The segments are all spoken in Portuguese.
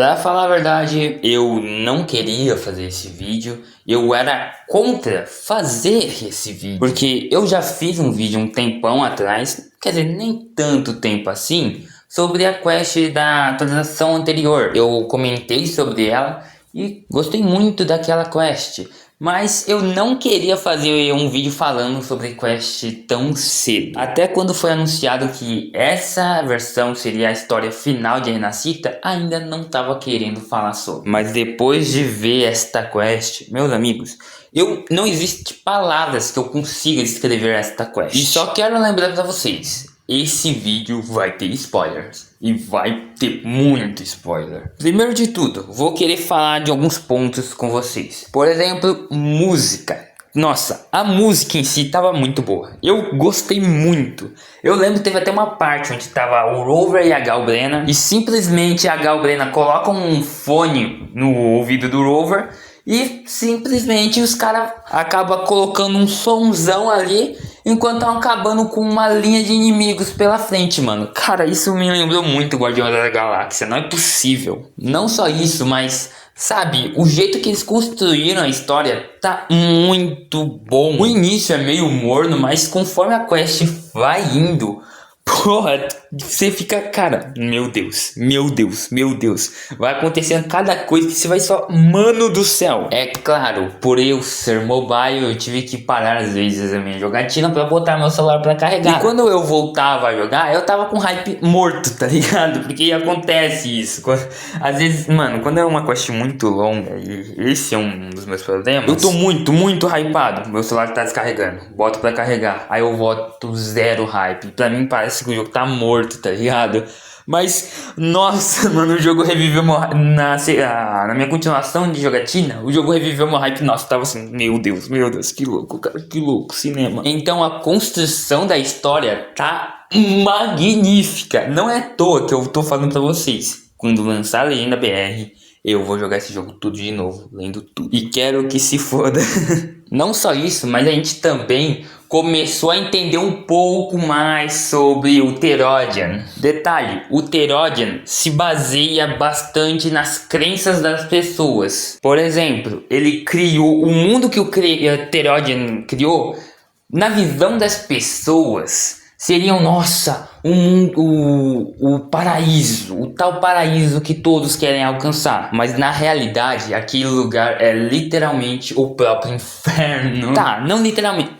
Pra falar a verdade, eu não queria fazer esse vídeo. Eu era contra fazer esse vídeo, porque eu já fiz um vídeo um tempão atrás, quer dizer, nem tanto tempo assim, sobre a quest da atualização anterior. Eu comentei sobre ela e gostei muito daquela quest, mas eu não queria fazer um vídeo falando sobre quest tão cedo. Até quando foi anunciado que essa versão seria a história final de Renascita, ainda não estava querendo falar sobre. Mas depois de ver esta quest, meus amigos, não existe palavras que eu consiga descrever esta quest. E só quero lembrar para vocês, esse vídeo vai ter spoilers. E vai ter muito spoiler. Primeiro de tudo, vou querer falar de alguns pontos com vocês. Por exemplo, música. Nossa, a música em si tava muito boa. Eu gostei muito. Eu lembro que teve até uma parte onde tava o Rover e a Galbrena. E simplesmente a Galbrena coloca um fone no ouvido do Rover. E simplesmente os caras acabam colocando um somzão ali, enquanto estão acabando com uma linha de inimigos pela frente, mano. Cara, isso me lembrou muito Guardiões da Galáxia, não é possível. Não só isso, mas, sabe, o jeito que eles construíram a história tá muito bom. O início é meio morno, mas conforme a quest vai indo, porra, você fica, cara, meu Deus, meu Deus, meu Deus. Vai acontecendo cada coisa que você vai só, mano do céu. É claro, por eu ser mobile, eu tive que parar às vezes a minha jogatina pra botar meu celular pra carregar. E quando eu voltava a jogar, eu tava com hype morto, tá ligado? Porque acontece isso. Às vezes, mano, quando é uma quest muito longa, e esse é um dos meus problemas, eu tô muito hypado. Meu celular tá descarregando, boto pra carregar, aí eu volto zero hype. Pra mim parece que o jogo tá morto, tá ligado? Mas, nossa, mano, o jogo reviveu na minha continuação de jogatina, o jogo reviveu meu hype. Nossa, tava assim, meu Deus, que louco, cara, que louco, cinema. Então a construção da história tá magnífica. Não é à toa que eu tô falando pra vocês, quando lançar a Legenda BR, eu vou jogar esse jogo tudo de novo, lendo tudo. E quero que se foda. Não só isso, mas a gente também começou a entender um pouco mais sobre o Therodian. Detalhe, o Therodian se baseia bastante nas crenças das pessoas. Por exemplo, ele criou o mundo que o Therodian criou, na visão das pessoas, seriam, nossa, o paraíso, o tal paraíso que todos querem alcançar. Mas na realidade, aquele lugar é literalmente o próprio inferno. Tá, não literalmente.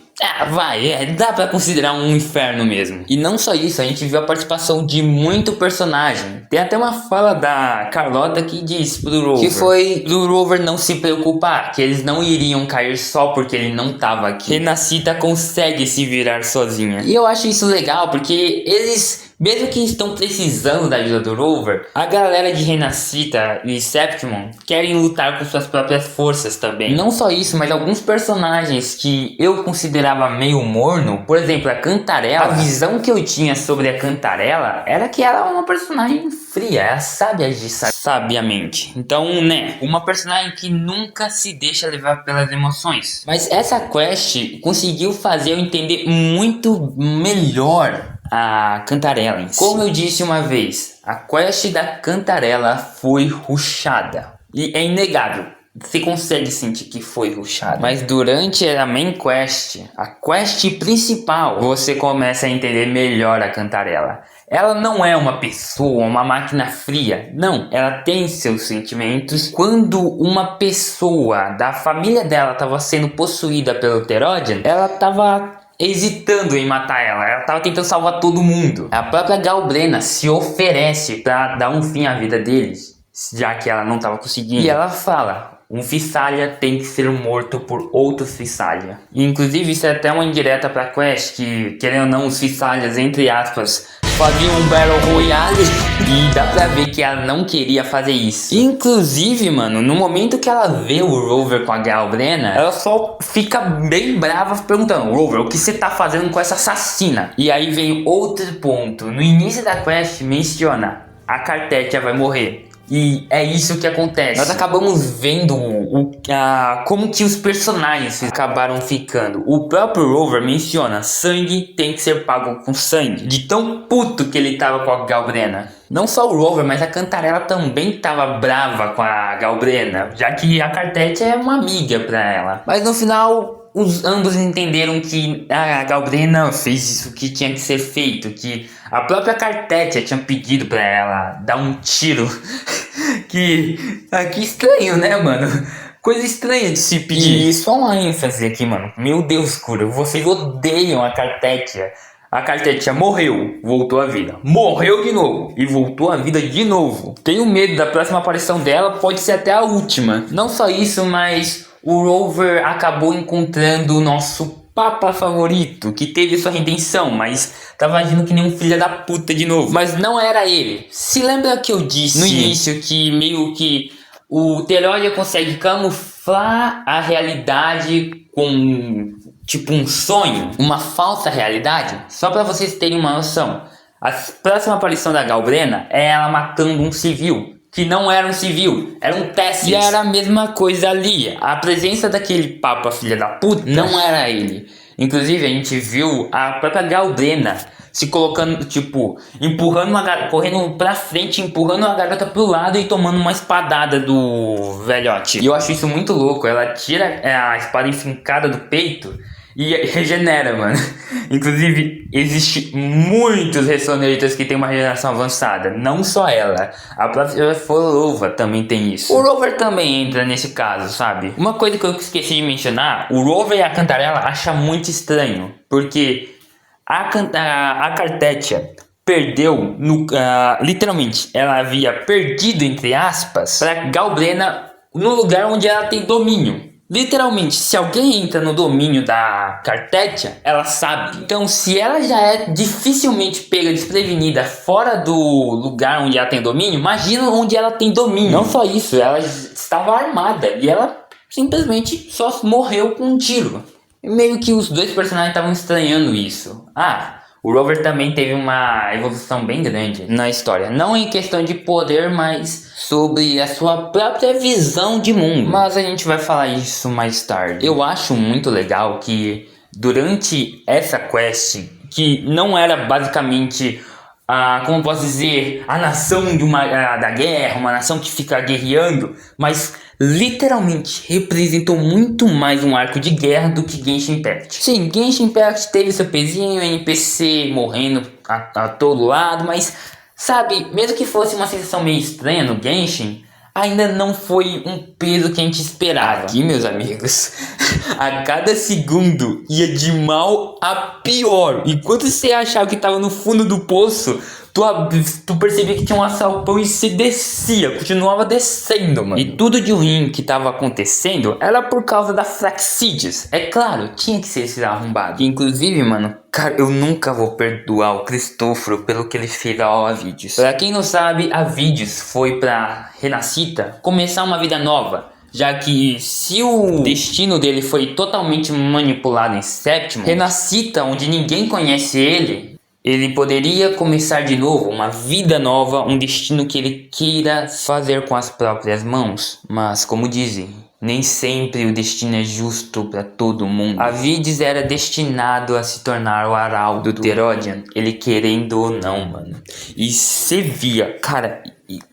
Dá pra considerar um inferno mesmo. E não só isso, a gente viu a participação de muito personagem. Tem até uma fala da Carlota que diz pro Rover, que foi do Rover não se preocupar, que eles não iriam cair só porque ele não tava aqui. Renascita consegue se virar sozinha. E eu acho isso legal, porque eles, mesmo que estão precisando da ajuda do Rover, a galera de Renascita e Septimon querem lutar com suas próprias forças também. Não só isso, mas alguns personagens que eu considerava meio morno, por exemplo, a Cantarela. A visão que eu tinha sobre a Cantarela era que ela é uma personagem fria, ela sabe agir sabiamente. Então, né, uma personagem que nunca se deixa levar pelas emoções. Mas essa quest conseguiu fazer eu entender muito melhor a Cantarela. Como eu disse uma vez, a quest da Cantarela foi rushada. E é inegável, você consegue sentir que foi rushada. Mas durante a main quest, a quest principal, você começa a entender melhor a Cantarela. Ela não é uma pessoa, uma máquina fria. Não, ela tem seus sentimentos. Quando uma pessoa da família dela estava sendo possuída pelo Therodian, ela estava hesitando em matar ela. Ela tava tentando salvar todo mundo. A própria Galbrena se oferece pra dar um fim à vida deles, já que ela não tava conseguindo. E ela fala, um Fissalia tem que ser morto por outro Fissalia. E, inclusive, isso é até uma indireta pra quest, que, querendo ou não, os Fissalias, entre aspas, faziam um Battle Royale. E dá pra ver que ela não queria fazer isso. Inclusive, mano, no momento que ela vê o Rover com a Galbrena, ela só fica bem brava perguntando, Rover, o que você tá fazendo com essa assassina? E aí vem outro ponto. No início da quest menciona, a Cartetia vai morrer. E é isso que acontece. Nós acabamos vendo como que os personagens acabaram ficando. O próprio Rover menciona: sangue tem que ser pago com sangue. De tão puto que ele tava com a Galbrena. Não só o Rover, mas a Cantarella também tava brava com a Galbrena, já que a Cartetia é uma amiga pra ela. Mas no final, ambos entenderam que a Galbrena fez isso que tinha que ser feito, que a própria Cartetia tinha pedido pra ela dar um tiro. que estranho, né, mano? Coisa estranha de se pedir. E só uma ênfase aqui, mano. Meu Deus, cura, vocês odeiam a Cartetia. A Cartetia morreu, voltou à vida. Morreu de novo e voltou à vida de novo. Tenho medo da próxima aparição dela, pode ser até a última. Não só isso, mas o Rover acabou encontrando o nosso Papa favorito, que teve sua redenção, mas tava agindo que nem um filho da puta de novo. Mas não era ele. Se lembra que eu disse no início que meio que o Terodia consegue camuflar a realidade com tipo um sonho, uma falsa realidade? Só pra vocês terem uma noção, a próxima aparição da Galbrena é ela matando um civil, que não era um civil, era um Tessis. E era a mesma coisa ali. A presença daquele Papa filha da puta não era ele. Inclusive a gente viu a própria Galbrena se colocando, tipo, empurrando correndo pra frente, empurrando a garota pro lado e tomando uma espadada do velhote. E eu acho isso muito louco. Ela tira a espada enfincada do peito e regenera, mano. Inclusive, existe muitos Resonators que tem uma regeneração avançada. Não só ela. A própria Rover também tem isso. O Rover também entra nesse caso, sabe? Uma coisa que eu esqueci de mencionar. O Rover e a Cantarella acham muito estranho. Porque a Cartetia perdeu, literalmente, ela havia perdido, entre aspas, pra Galbrena no lugar onde ela tem domínio. Literalmente, se alguém entra no domínio da Cartetia, ela sabe. Então, se ela já é dificilmente pega desprevenida fora do lugar onde ela tem domínio, imagina onde ela tem domínio. Não só isso, ela estava armada e ela simplesmente só morreu com um tiro. Meio que os dois personagens estavam estranhando isso. O Rover também teve uma evolução bem grande na história. Não em questão de poder, mas sobre a sua própria visão de mundo. Mas a gente vai falar isso mais tarde. Eu acho muito legal que durante essa quest, que não era basicamente como posso dizer, a nação da guerra, uma nação que fica guerreando, mas literalmente representou muito mais um arco de guerra do que Genshin Impact. Sim, Genshin Impact teve seu pezinho, NPC morrendo a todo lado, mas sabe, mesmo que fosse uma sensação meio estranha no Genshin, ainda não foi um peso que a gente esperava. Aqui, meus amigos, a cada segundo ia de mal a pior. Enquanto você achava que estava no fundo do poço, tu percebia que tinha um assalpão e você descia, continuava descendo, mano. E tudo de ruim que tava acontecendo era por causa da Fraxides. É claro, tinha que ser esse arrombado. Inclusive, mano, cara, eu nunca vou perdoar o Cristóforo pelo que ele fez ao Avidius. Pra quem não sabe, Avidius foi pra Renascita começar uma vida nova. Já que se o destino dele foi totalmente manipulado em Sétimo, Renascita, onde ninguém conhece ele poderia começar de novo, uma vida nova, um destino que ele queira fazer com as próprias mãos. Mas, como dizem, nem sempre o destino é justo para todo mundo. Avidius era destinado a se tornar o arauto do Terodian, ele querendo ou não, mano. E você via, cara,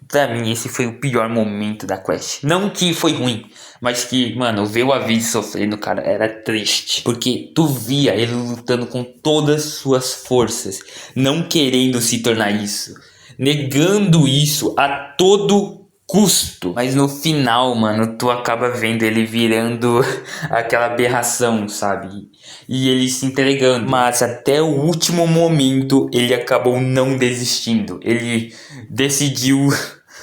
pra mim esse foi o pior momento da quest. Não que foi ruim, mas que, mano, ver o Avidius sofrendo, cara, era triste. Porque tu via ele lutando com todas suas forças, não querendo se tornar isso, negando isso a todo custo. Mas no final, mano, tu acaba vendo ele virando aquela aberração, sabe? E ele se entregando. Mas até o último momento ele acabou não desistindo. Ele decidiu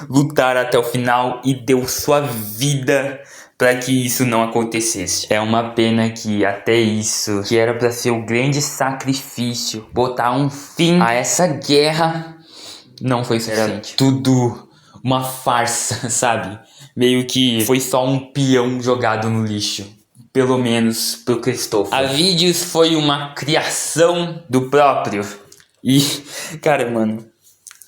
lutar até o final e deu sua vida para que isso não acontecesse. É uma pena que até isso, que era para ser o grande sacrifício, botar um fim a essa guerra, não foi suficiente. Tudo uma farsa, sabe? Meio que foi só um peão jogado no lixo. Pelo menos pro Cristóforo. Avidius foi uma criação do próprio. E, cara, mano,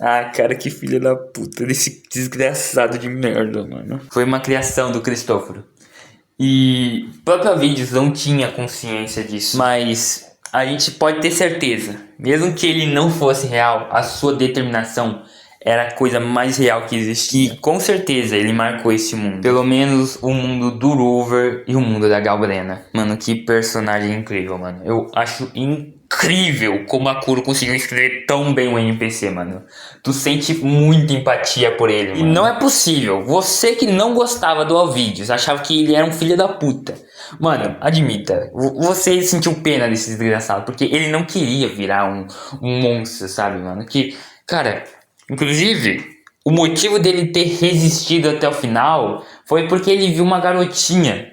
Ah, cara, que filho da puta desse desgraçado de merda, mano. Foi uma criação do Cristóforo. E o próprio Vídeos não tinha consciência disso. Mas a gente pode ter certeza, mesmo que ele não fosse real, a sua determinação era a coisa mais real que existia. E com certeza ele marcou esse mundo. Pelo menos o mundo do Rover e o mundo da Galbrena. Mano, que personagem incrível, mano. Eu acho incrível como a Kuro conseguiu escrever tão bem o NPC, mano. Tu sente muita empatia por ele, mano. E não é possível. Você que não gostava do Alvidius, achava que ele era um filho da puta. Mano, admita, você sentiu pena desse desgraçado, porque ele não queria virar um monstro, sabe, mano? Que, cara, inclusive, o motivo dele ter resistido até o final foi porque ele viu uma garotinha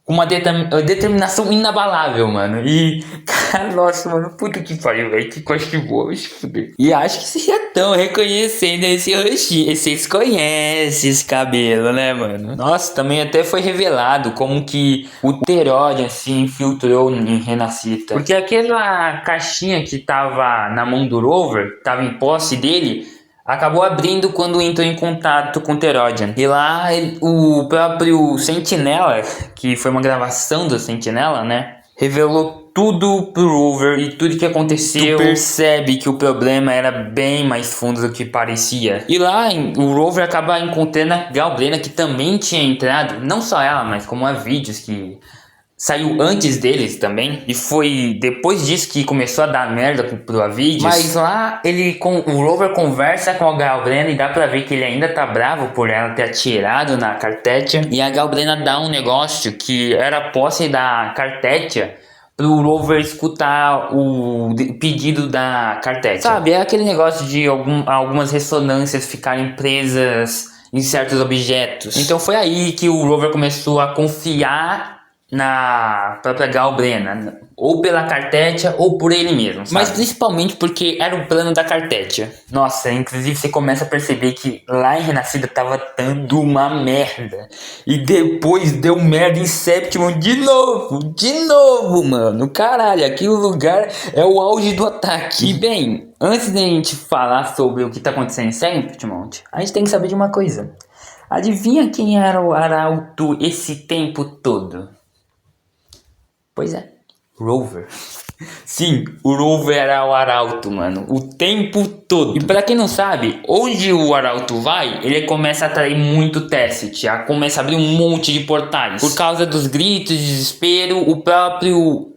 com uma determinação inabalável, mano. E, cara, nossa, mano, puta que pariu, velho. Que coisa que boa, vai se fuder. E acho que vocês já estão reconhecendo esse rostinho. Vocês conhecem esse cabelo, né, mano? Nossa, também até foi revelado como que o Therodian se infiltrou em Renacita. Porque aquela caixinha que tava na mão do Rover, tava em posse dele, acabou abrindo quando entrou em contato com o Therodian. E lá o próprio Sentinela, que foi uma gravação do Sentinela, né, revelou tudo pro Rover e tudo que aconteceu. Tu percebe que o problema era bem mais fundo do que parecia. E lá o Rover acaba encontrando a Galbrena, que também tinha entrado, não só ela, mas como a Vídeos, que saiu antes deles também. E foi depois disso que começou a dar merda pro Avidius. Mas lá o Rover conversa com a Galbrena e dá pra ver que ele ainda tá bravo por ela ter atirado na Cartetia. E a Galbrena dá um negócio que era posse da Cartetia pro Rover escutar o pedido da Cartetia. Sabe, é aquele negócio de algumas ressonâncias ficarem presas em certos objetos. Então foi aí que o Rover começou a confiar na própria Galbrena, ou pela Cartetia ou por ele mesmo, sabe? Mas principalmente porque era o plano da Cartetia. Nossa, inclusive você começa a perceber que lá em Renascida tava dando uma merda, e depois deu merda em Septimon de novo, mano. Caralho, aquele lugar é o auge do ataque. E bem, antes da gente falar sobre o que tá acontecendo em Septimon, a gente tem que saber de uma coisa. Adivinha quem era o Arauto esse tempo todo? Pois é, Rover. Sim, o Rover era o Arauto, mano, o tempo todo. E pra quem não sabe, onde o Arauto vai, ele começa a atrair muito Tacit, começa a abrir um monte de portais. Por causa dos gritos de desespero, o próprio...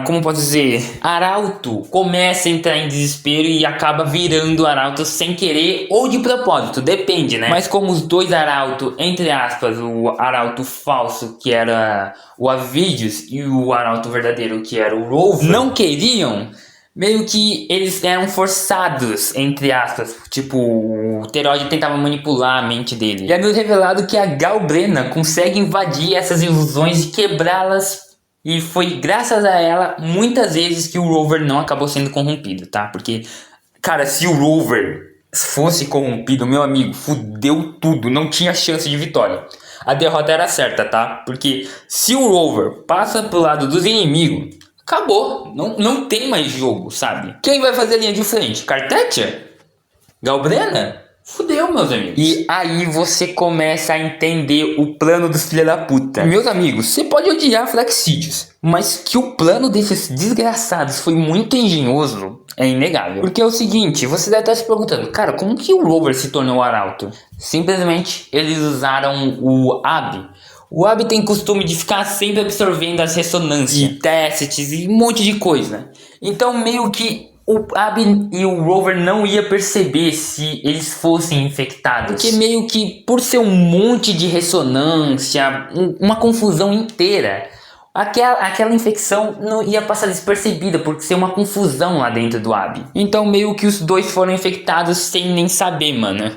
como posso dizer? Arauto começa a entrar em desespero e acaba virando Arauto sem querer ou de propósito, depende, né? Mas como os dois Arauto, entre aspas, o Arauto falso, que era o Avidius, e o Arauto verdadeiro, que era o Rover, não queriam, meio que eles eram forçados, entre aspas. Tipo, o Therodian tentava manipular a mente dele. E é revelado que a Galbrena consegue invadir essas ilusões e quebrá-las. E foi graças a ela, muitas vezes, que o Rover não acabou sendo corrompido, tá? Porque, cara, se o Rover fosse corrompido, meu amigo, fudeu tudo, não tinha chance de vitória. A derrota era certa, tá? Porque se o Rover passa pro lado dos inimigos, acabou, não tem mais jogo, sabe? Quem vai fazer a linha de frente? Cartetia? Galbrena? Fudeu, meus amigos. E aí você começa a entender o plano dos filha da puta. Meus amigos, você pode odiar Flaccídios, mas que o plano desses desgraçados foi muito engenhoso é inegável. Porque é o seguinte, você deve estar se perguntando, cara, como que o Rover se tornou Arauto? Simplesmente eles usaram o Ab. O Ab tem costume de ficar sempre absorvendo as ressonâncias, e testes e um monte de coisa. Então meio que o Ab e o Rover não ia perceber se eles fossem infectados. Porque meio que por ser um monte de ressonância, uma confusão inteira, aquela infecção não ia passar despercebida por ser uma confusão lá dentro do Ab. Então meio que os dois foram infectados sem nem saber, mano.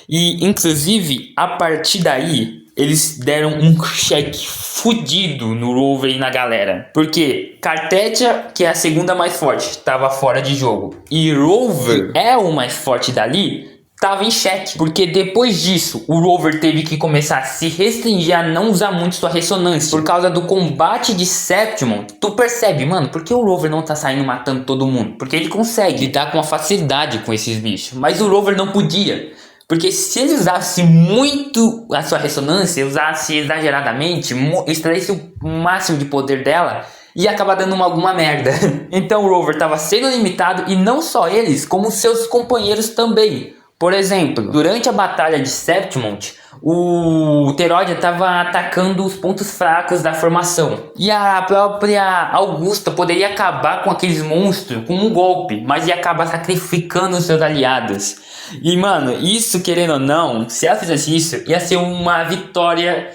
E inclusive a partir daí eles deram um cheque fudido no Rover e na galera. Porque Cartetia, que é a segunda mais forte, estava fora de jogo. E Rover é o mais forte dali, tava em xeque. Porque depois disso, o Rover teve que começar a se restringir a não usar muito sua ressonância. Por causa do combate de Septimon, tu percebe, mano, por que o Rover não tá saindo matando todo mundo? Porque ele consegue lidar com uma facilidade com esses bichos. Mas o Rover não podia. Porque se ele usasse muito a sua ressonância, usasse exageradamente, extraísse o máximo de poder dela, ia acabar dando alguma merda. Então o Rover estava sendo limitado, e não só eles, como seus companheiros também. Por exemplo, durante a batalha de Septimont, o Terodia estava atacando os pontos fracos da formação. E a própria Augusta poderia acabar com aqueles monstros com um golpe, mas ia acabar sacrificando os seus aliados. E mano, isso querendo ou não, se ela fizesse isso, ia ser uma vitória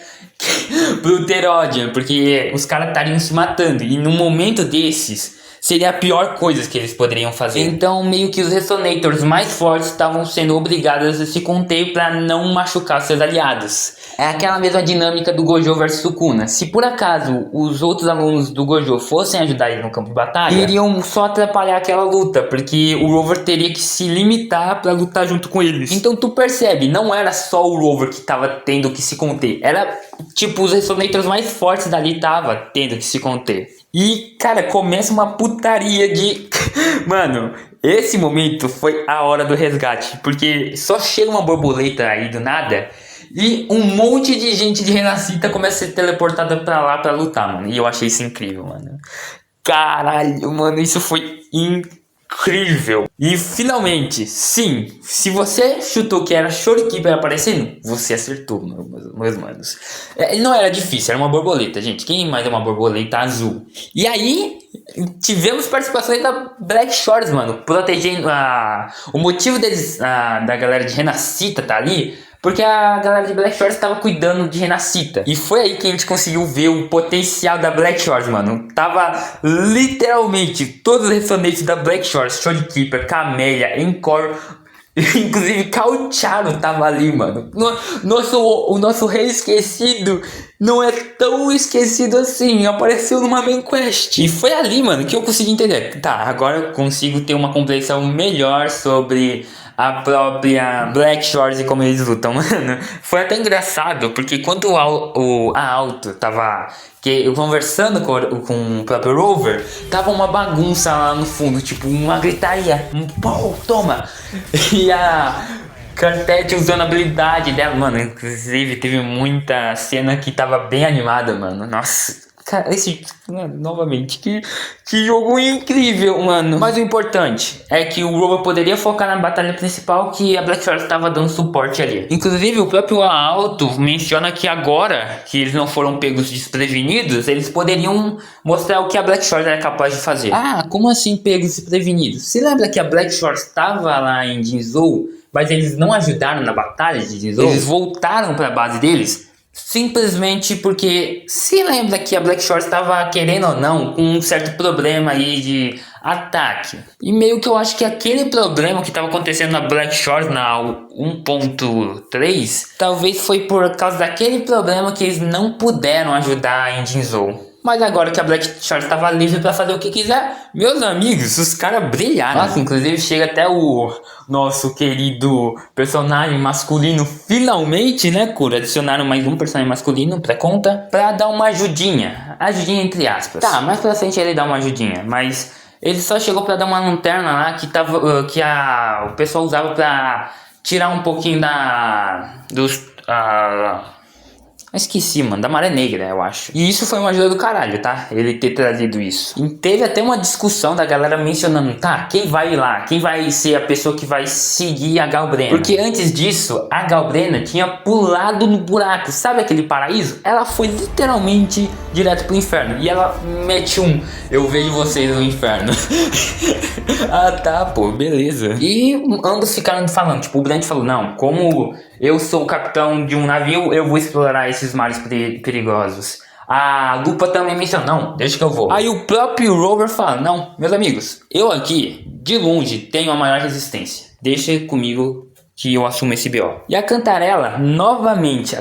pro Terodia, porque os caras estariam se matando. E num momento desses, seria a pior coisa que eles poderiam fazer. Então meio que os Resonators mais fortes estavam sendo obrigados a se conter para não machucar seus aliados. É aquela mesma dinâmica do Gojo versus Sukuna. Se por acaso os outros alunos do Gojo fossem ajudar ele no campo de batalha, iriam só atrapalhar aquela luta, porque o Rover teria que se limitar para lutar junto com eles. Então tu percebe, não era só o Rover que tava tendo que se conter, era tipo os Resonators mais fortes dali tava tendo que se conter. E, cara, começa uma putaria de... Mano, esse momento foi a hora do resgate. Porque só chega uma borboleta aí do nada e um monte de gente de Renascita começa a ser teleportada pra lá pra lutar, mano. E eu achei isso incrível, mano. Caralho, mano, isso foi incrível. E finalmente, sim, se você chutou que era Shuriken aparecendo, você acertou, meus manos. Não era difícil, era uma borboleta, gente. Quem mais é uma borboleta azul? E aí, tivemos participações da Black Shores, mano, protegendo o motivo deles, da galera de Renascita tá ali, porque a galera de Black Shores estava cuidando de Renascita. E foi aí que a gente conseguiu ver o potencial da Black Shores, mano. Tava literalmente todos os ressonantes da Black Shores, Shorekeeper, Camellia, Encore, inclusive Caucharo tava ali, mano. O nosso rei esquecido não é tão esquecido assim. Apareceu numa main quest. E foi ali, mano, que eu consegui entender. Tá, agora eu consigo ter uma compreensão melhor sobre a própria Black Shores e como eles lutam, mano. Foi até engraçado, porque quando a Alto tava conversando com o próprio Rover, tava uma bagunça lá no fundo, tipo uma gritaria, pô, toma. E a Cartete usando a habilidade dela, mano. Inclusive teve muita cena que tava bem animada, mano. Nossa, cara, novamente, que jogo incrível, mano. Mas o importante é que o Rover poderia focar na batalha principal, que a Black Shores estava dando suporte ali. Inclusive, o próprio Alto menciona que agora que eles não foram pegos desprevenidos, eles poderiam mostrar o que a Black Shores era capaz de fazer. Ah, como assim pegos desprevenidos? Se lembra que a Black Shores estava lá em Jinzhou, mas eles não ajudaram na batalha de Jinzhou? Eles voltaram para a base deles simplesmente porque se lembra que a Black Shores estava, querendo ou não, com um certo problema aí de ataque. E meio que eu acho que aquele problema que estava acontecendo na Black Shores na 1.3 talvez foi por causa daquele problema que eles não puderam ajudar em Jinzhou. Mas agora que a Black Shores estava livre para fazer o que quiser, meus amigos, os caras brilharam. Nossa, inclusive chega até o nosso querido personagem masculino finalmente, né, Cura? Adicionaram mais um personagem masculino pra conta, pra dar uma ajudinha. Ajudinha entre aspas. Tá, mais pra frente ele dá uma ajudinha, mas ele só chegou pra dar uma lanterna lá que o pessoal usava pra tirar um pouquinho esqueci, mano, da Maré Negra, eu acho. E isso foi uma ajuda do caralho, tá? Ele ter trazido isso. E teve até uma discussão da galera mencionando, tá, quem vai lá? Quem vai ser a pessoa que vai seguir a Galbrena? Porque antes disso, a Galbrena tinha pulado no buraco. Sabe aquele paraíso? Ela foi literalmente direto pro inferno. E ela mete eu vejo vocês no inferno. Ah, tá, pô, beleza. E ambos ficaram falando, tipo, o Brand falou, não, como eu sou o capitão de um navio, eu vou explorar esses mares perigosos. A Lupa também menciona, não, deixa que eu vou. Aí o próprio Rover fala, não, meus amigos, eu aqui, de longe, tenho a maior resistência. Deixa comigo que eu assumo esse BO. E a Cantarela, novamente,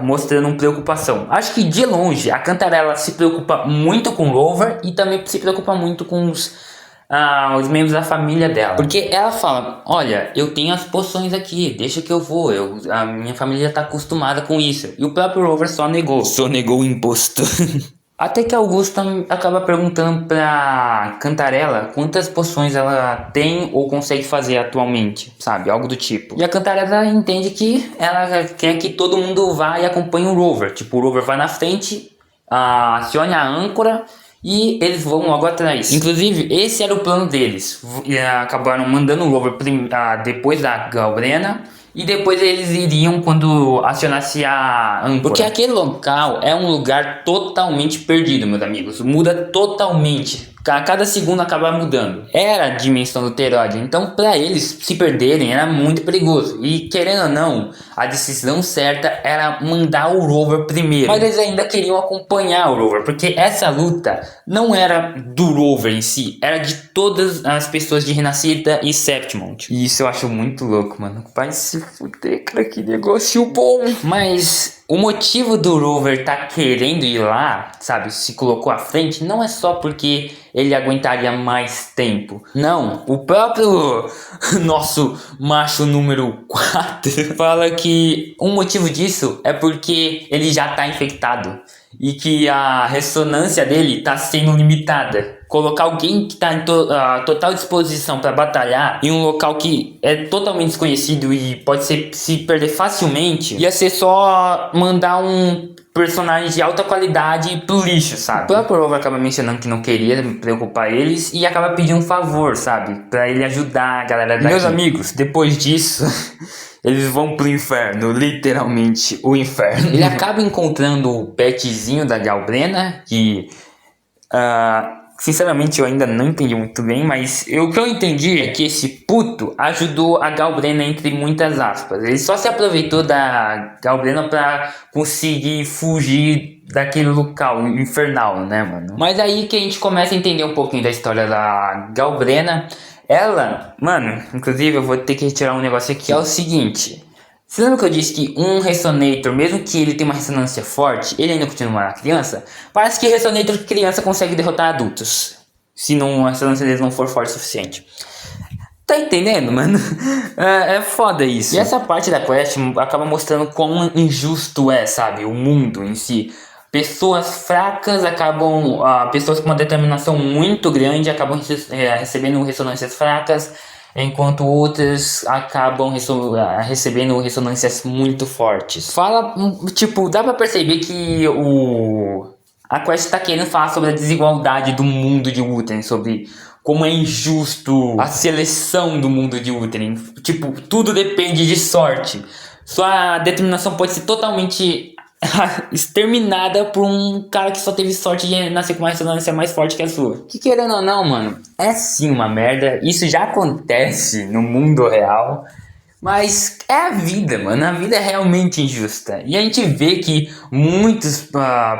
mostrando preocupação. Acho que de longe, a Cantarela se preocupa muito com o Rover e também se preocupa muito com os membros da família dela. Porque ela fala, olha, eu tenho as poções aqui, deixa que eu vou, a minha família já tá acostumada com isso. E o próprio Rover só negou o imposto. Até que Augusta acaba perguntando pra Cantarela quantas poções ela tem ou consegue fazer atualmente, sabe? Algo do tipo. E a Cantarela entende que ela quer que todo mundo vá e acompanhe o Rover. Tipo, o Rover vai na frente, acione a âncora e eles vão logo atrás. Inclusive, esse era o plano deles. E acabaram mandando o Rover depois da Galbrena. E depois eles iriam quando acionasse a âncora. Porque aquele local é um lugar totalmente perdido, meus amigos. Muda totalmente. A cada segundo acaba mudando. Era a dimensão do Teróide. Então, para eles se perderem, era muito perigoso. E querendo ou não, a decisão certa era mandar o Rover primeiro. Mas eles ainda queriam acompanhar o Rover. Porque essa luta não era do Rover em si. Era de todas as pessoas de Renascida e Septimont. E isso eu acho muito louco, mano. Vai se fuder, cara, que negócio bom. Mas o motivo do Rover tá querendo ir lá, sabe, se colocou à frente, não é só porque ele aguentaria mais tempo. Não, o próprio nosso macho número 4 fala que um motivo disso é porque ele já tá infectado e que a ressonância dele tá sendo limitada. Colocar alguém que está em total disposição para batalhar em um local que é totalmente desconhecido e pode se perder facilmente, ia ser só mandar um personagem de alta qualidade pro lixo, sabe? O próprio Rover acaba mencionando que não queria preocupar eles e acaba pedindo um favor, sabe? Pra ele ajudar a galera daqui. Meus amigos, depois disso, eles vão pro inferno, literalmente o inferno. Ele acaba encontrando o petzinho da Galbrena, que sinceramente eu ainda não entendi muito bem, mas o que eu entendi é que esse puto ajudou a Galbrena entre muitas aspas. Ele só se aproveitou da Galbrena pra conseguir fugir daquele local infernal, né, mano? Mas aí que a gente começa a entender um pouquinho da história da Galbrena. Ela, mano, inclusive eu vou ter que retirar um negócio aqui, é o seguinte. Você lembra que eu disse que um Ressonator, mesmo que ele tenha uma ressonância forte, ele ainda continua uma criança? Parece que Ressonator criança consegue derrotar adultos, se não, a ressonância deles não for forte o suficiente. Tá entendendo, mano? É foda isso. E essa parte da quest acaba mostrando quão injusto é, sabe, o mundo em si. Pessoas fracas pessoas com uma determinação muito grande acabam recebendo ressonâncias fracas, enquanto outras acabam recebendo ressonâncias muito fortes. Dá pra perceber que a quest tá querendo falar sobre a desigualdade do mundo de Uthren, sobre como é injusto a seleção do mundo de Uthren. Tipo, tudo depende de sorte. Sua determinação pode ser totalmente exterminada por um cara que só teve sorte de nascer com uma ressonância mais forte que a sua. Que querendo ou não, mano, é sim uma merda. Isso já acontece no mundo real. Mas é a vida, mano. A vida é realmente injusta. E a gente vê que muitas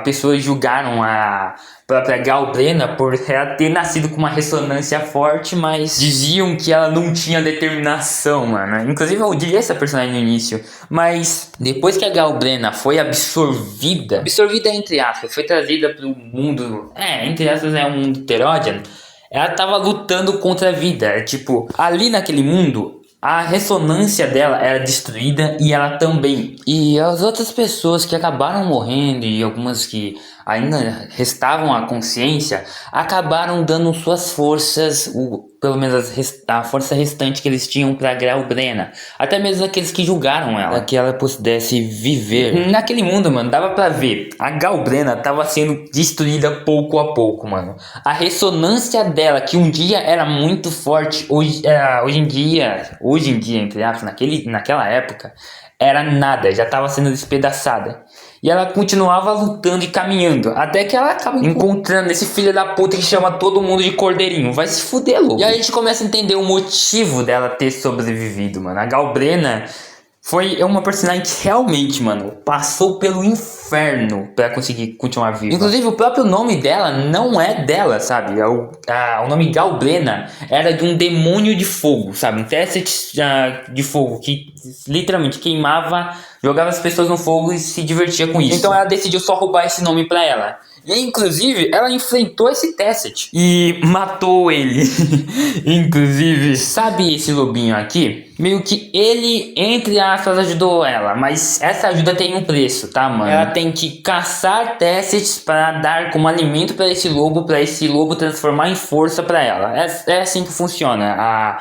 pessoas julgaram a própria Galbrena por ela ter nascido com uma ressonância forte, mas diziam que ela não tinha determinação, mano. Inclusive eu odiei essa personagem no início, mas depois que a Galbrena foi absorvida entre aspas, foi trazida pro mundo, entre aspas é um mundo Teródiano, ela tava lutando contra a vida. Tipo, ali naquele mundo, a ressonância dela era destruída e ela também. E as outras pessoas que acabaram morrendo e algumas que ainda restavam a consciência, acabaram dando suas forças, pelo menos a força restante que eles tinham pra Galbrena. Até mesmo aqueles que julgaram ela, que ela pudesse viver. Naquele mundo, mano, dava pra ver. A Galbrena tava sendo destruída pouco a pouco, mano. A ressonância dela, que um dia era muito forte, hoje em dia, entre aspas, naquela época, era nada, já tava sendo despedaçada. E ela continuava lutando e caminhando, até que ela acaba encontrando esse filho da puta que chama todo mundo de cordeirinho. Vai se fuder, louco. E aí a gente começa a entender o motivo dela ter sobrevivido, mano. A Galbrena foi uma personagem que realmente, mano, passou pelo inferno pra conseguir continuar viva. Inclusive, o próprio nome dela não é dela, sabe? O nome Galbrena era de um demônio de fogo, sabe? Um teste de fogo que literalmente queimava, jogava as pessoas no fogo e se divertia com isso. Então ela decidiu só roubar esse nome pra ela. E, inclusive, ela enfrentou esse Tesset e matou ele. Inclusive, sabe esse lobinho aqui? Meio que ele, entre aspas, ajudou ela. Mas essa ajuda tem um preço, tá, mano? Ela tem que caçar Tessets para dar como alimento para esse lobo transformar em força para ela. É assim que funciona.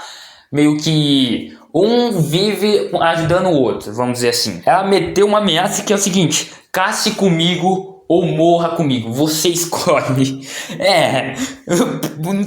Meio que um vive ajudando o outro, vamos dizer assim. Ela meteu uma ameaça que é o seguinte: casse comigo ou morra comigo, você escolhe.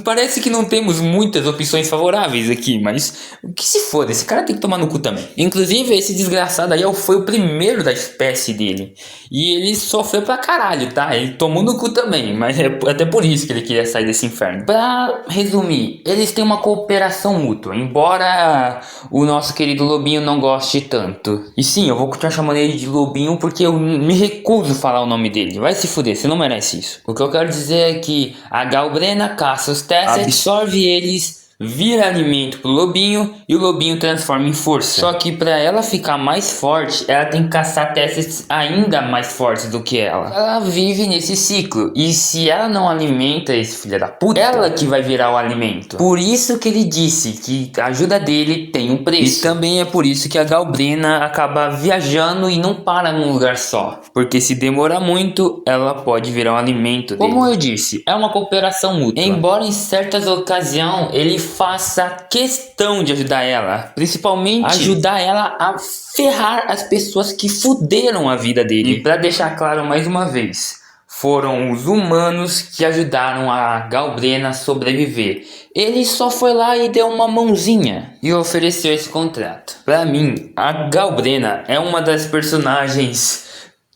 Parece que não temos muitas opções favoráveis aqui, mas que se foda, esse cara tem que tomar no cu também. Inclusive, esse desgraçado aí foi o primeiro da espécie dele. E ele sofreu pra caralho, tá? Ele tomou no cu também, mas é até por isso que ele queria sair desse inferno. Pra resumir, eles têm uma cooperação mútua, embora o nosso querido lobinho não goste tanto. E sim, eu vou continuar chamando ele de lobinho porque eu me recuso a falar o nome dele. Vai se fuder, você não merece isso. O que eu quero dizer é que a Galbrena caça os Tessets, absorve eles, vira alimento pro lobinho e o lobinho transforma em força. Só que pra ela ficar mais forte, ela tem que caçar Tessets ainda mais fortes do que ela. Ela vive nesse ciclo. E se ela não alimenta esse filho da puta, ela que vai virar o alimento. Por isso que ele disse que a ajuda dele tem um preço. E também é por isso que a Galbrena acaba viajando e não para num lugar só. Porque se demorar muito, ela pode virar um alimento dele. Como eu disse, é uma cooperação mútua. Embora em certas ocasiões ele faça questão de ajudar ela, principalmente ajudar ela a ferrar as pessoas que fuderam a vida dele. E pra deixar claro mais uma vez, foram os humanos que ajudaram a Galbrena a sobreviver. Ele só foi lá e deu uma mãozinha e ofereceu esse contrato. Pra mim, a Galbrena é uma das personagens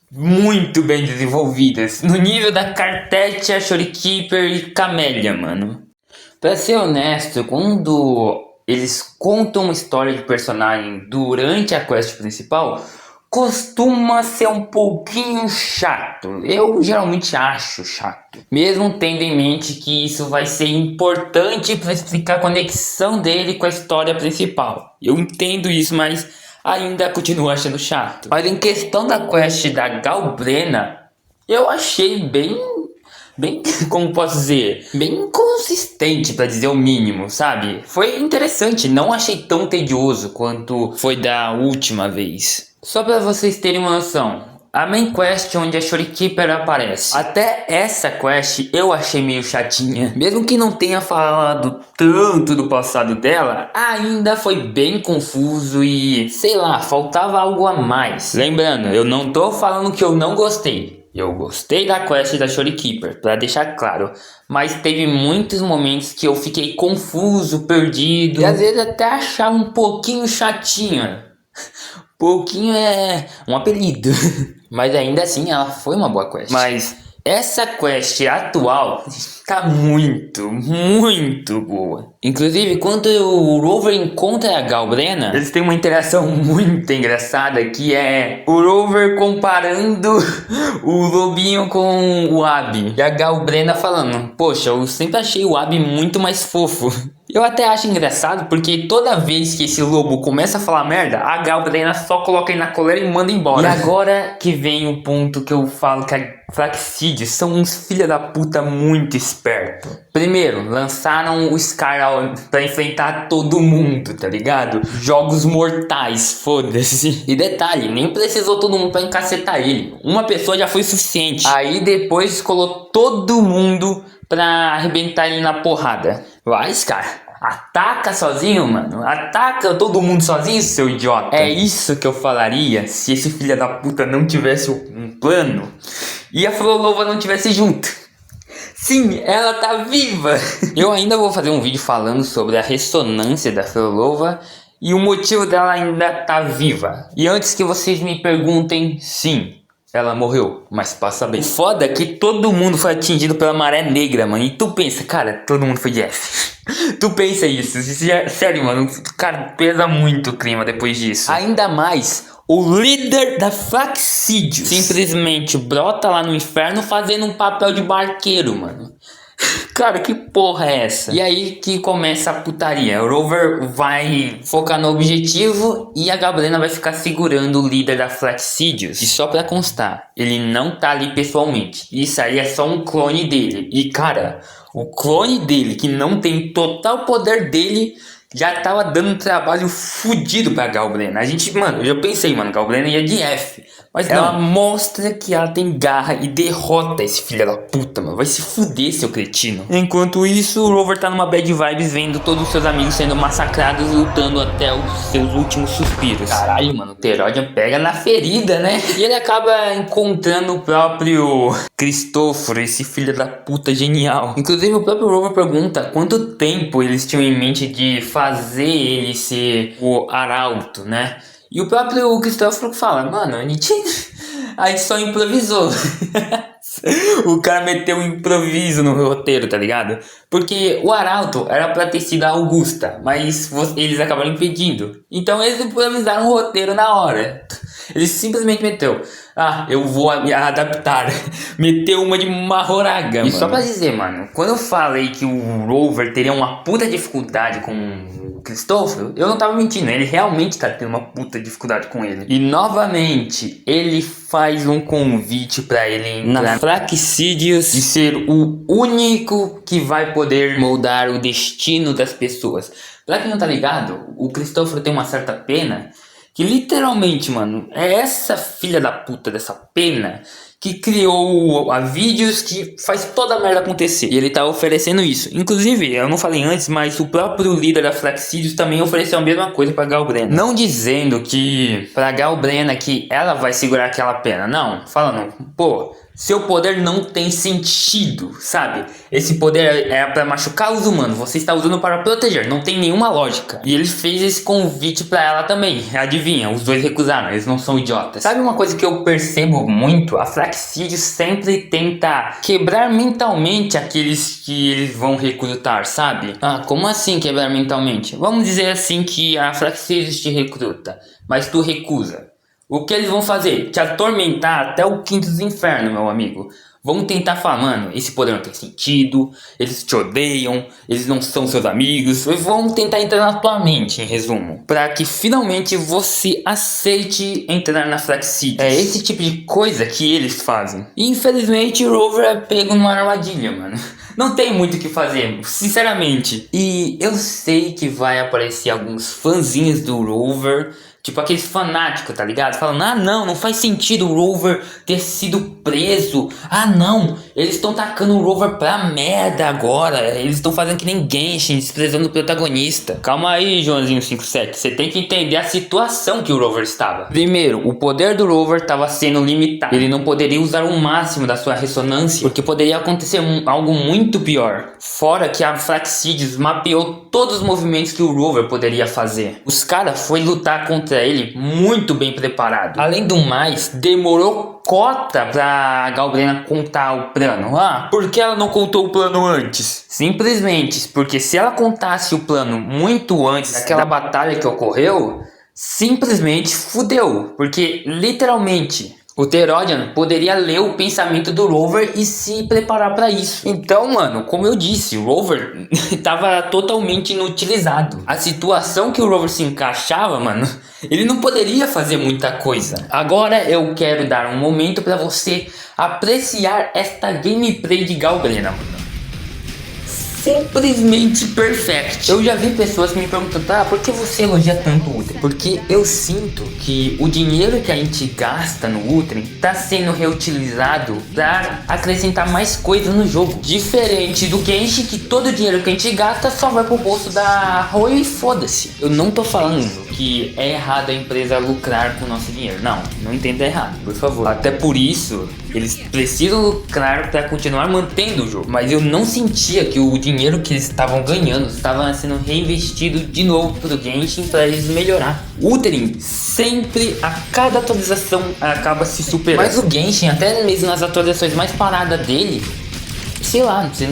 muito bem desenvolvidas, no nível da Cartetia, Shorykeeper e Camélia, mano. Pra ser honesto, quando eles contam uma história de personagem durante a quest principal, costuma ser um pouquinho chato. Eu geralmente acho chato. Mesmo tendo em mente que isso vai ser importante para explicar a conexão dele com a história principal. Eu entendo isso, mas ainda continuo achando chato. Mas em questão da quest da Galbrena, eu achei bem, como posso dizer, bem consistente, pra dizer o mínimo, sabe? Foi interessante, não achei tão tedioso quanto foi da última vez. Só pra vocês terem uma noção, a main quest onde a Shorykeeper aparece, até essa quest eu achei meio chatinha. Mesmo que não tenha falado tanto do passado dela, ainda foi bem confuso e, sei lá, faltava algo a mais. Lembrando, eu não tô falando que eu não gostei. Eu gostei da quest da Shorykeeper, pra deixar claro, mas teve muitos momentos que eu fiquei confuso, perdido, e às vezes até achava um pouquinho chatinha. Pouquinho é um apelido, mas ainda assim ela foi uma boa quest. Mas essa quest atual está muito boa. Inclusive, quando o Rover encontra a Galbrena, eles têm uma interação muito engraçada, que é o Rover comparando o lobinho com o Abi. E a Galbrena falando, poxa, eu sempre achei o Abi muito mais fofo. Eu até acho engraçado, porque toda vez que esse lobo começa a falar merda, a Galbrena só coloca ele na coleira e manda embora. E agora que vem o ponto que eu falo que a Flaxseed são uns filha da puta muito esperto. Primeiro, lançaram o Scar pra enfrentar todo mundo, tá ligado? Jogos mortais, foda-se. E detalhe, nem precisou todo mundo pra encacetar ele. Uma pessoa já foi suficiente. Aí depois colocou todo mundo pra arrebentar ele na porrada. Vai, Scar. Ataca sozinho, mano. Ataca todo mundo sozinho, seu idiota. É isso que eu falaria se esse filho da puta não tivesse um plano e a Frolova não tivesse junto. Sim, ela tá viva. Eu ainda vou fazer um vídeo falando sobre a ressonância da Frolova e o motivo dela ainda tá viva. E antes que vocês me perguntem, sim, ela morreu, mas passa bem. O foda é que todo mundo foi atingido pela maré negra, mano. E tu pensa, cara, todo mundo foi de F. Tu pensa isso. Sério, mano. Cara, pesa muito o clima depois disso. Ainda mais, o líder da Flaxseed simplesmente brota lá no inferno fazendo um papel de barqueiro, mano. Cara, que porra é essa? E aí que começa a putaria. O Rover vai focar no objetivo e a Gablena vai ficar segurando o líder da Flaxidius. E só pra constar, ele não tá ali pessoalmente. Isso aí é só um clone dele. E cara, o clone dele, que não tem total poder dele, já tava dando um trabalho fudido pra Gablena. A gente, mano, eu já pensei, mano, Gablena ia de F. Mas ela mostra que ela tem garra e derrota esse filho da puta, mano. Vai se fuder, seu cretino. Enquanto isso, o Rover tá numa bad vibes, vendo todos os seus amigos sendo massacrados e lutando até os seus últimos suspiros. Caralho, mano, o Therodian pega na ferida, né? E ele acaba encontrando o próprio Cristóforo, esse filho da puta genial. Inclusive, o próprio Rover pergunta quanto tempo eles tinham em mente de fazer ele ser o arauto, né? E o próprio Cristóforo fala, mano, a gente só improvisou. O cara meteu um improviso no roteiro, tá ligado? Porque o arauto era pra ter sido a Augusta, mas eles acabaram impedindo. Então eles improvisaram o roteiro na hora. Ele simplesmente meteu, eu vou me adaptar. Meteu uma de Mahoraga, mano. E só pra dizer, mano, quando eu falei que o Rover teria uma puta dificuldade com o Cristóforo, eu não tava mentindo, ele realmente tá tendo uma puta dificuldade com ele. E novamente, ele faz um convite pra ele na Flaxidius de ser o único que vai poder moldar o destino das pessoas. Pra quem não tá ligado, o Cristóforo tem uma certa pena que literalmente, mano, é essa filha da puta dessa pena que criou a vídeos que faz toda a merda acontecer. E ele tá oferecendo isso. Inclusive, eu não falei antes, mas o próprio líder da Flaxidius também ofereceu a mesma coisa pra Galbrena. Não dizendo que pra Galbrena que ela vai segurar aquela pena. Não, falando, pô, seu poder não tem sentido, sabe? Esse poder é pra machucar os humanos, você está usando para proteger, não tem nenhuma lógica. E ele fez esse convite pra ela também. Adivinha, os dois recusaram, eles não são idiotas. Sabe uma coisa que eu percebo muito? A Flaxidius sempre tenta quebrar mentalmente aqueles que eles vão recrutar, sabe? Como assim quebrar mentalmente? Vamos dizer assim que a Flaxidius te recruta, mas tu recusa. O que eles vão fazer? Te atormentar até o quinto dos infernos, meu amigo. Vão tentar falar, mano, esse poder não tem sentido, eles te odeiam, eles não são seus amigos. Vão tentar entrar na tua mente, em resumo, pra que finalmente você aceite entrar na Flaxidius. É esse tipo de coisa que eles fazem. E infelizmente o Rover é pego numa armadilha, mano. Não tem muito o que fazer, sinceramente. E eu sei que vai aparecer alguns fãzinhos do Rover, tipo aqueles fanáticos, tá ligado? Falando, não faz sentido o Rover ter sido preso. Não, eles estão tacando o Rover pra merda agora. Eles estão fazendo que nem Genshin, desprezando o protagonista. Calma aí, Joãozinho 57. Você tem que entender a situação que o Rover estava. Primeiro, o poder do Rover estava sendo limitado. Ele não poderia usar o máximo da sua ressonância, porque poderia acontecer algo muito pior. Fora que a Flaxidius mapeou todos os movimentos que o Rover poderia fazer. Os caras foi lutar contra ele muito bem preparado. Além do mais, demorou cota pra Galbrena contar o plano. Por que ela não contou o plano antes? Simplesmente porque se ela contasse o plano muito antes daquela batalha que ocorreu, simplesmente fudeu. Porque literalmente o Therodian poderia ler o pensamento do Rover e se preparar pra isso. Então, mano, como eu disse, o Rover tava totalmente inutilizado. A situação que o Rover se encaixava, mano, ele não poderia fazer muita coisa. Agora eu quero dar um momento pra você apreciar esta gameplay de Galbrena, mano. Simplesmente perfect. Eu já vi pessoas me perguntando, por que você elogia tanto o Uhtred? Porque eu sinto que o dinheiro que a gente gasta no Uhtred tá sendo reutilizado para acrescentar mais coisas no jogo. Diferente do Genshin, que todo o dinheiro que a gente gasta só vai pro bolso da Royal e foda-se. Eu não tô falando que é errado a empresa lucrar com o nosso dinheiro. Não entenda errado, por favor. Até por isso, eles precisam lucrar para continuar mantendo o jogo. Mas eu não sentia que o dinheiro que eles estavam ganhando estava sendo reinvestido de novo pro Genshin para eles melhorar. O Uhtred sempre, a cada atualização, acaba se superando. Mas o Genshin, até mesmo nas atualizações mais paradas dele, sei lá, você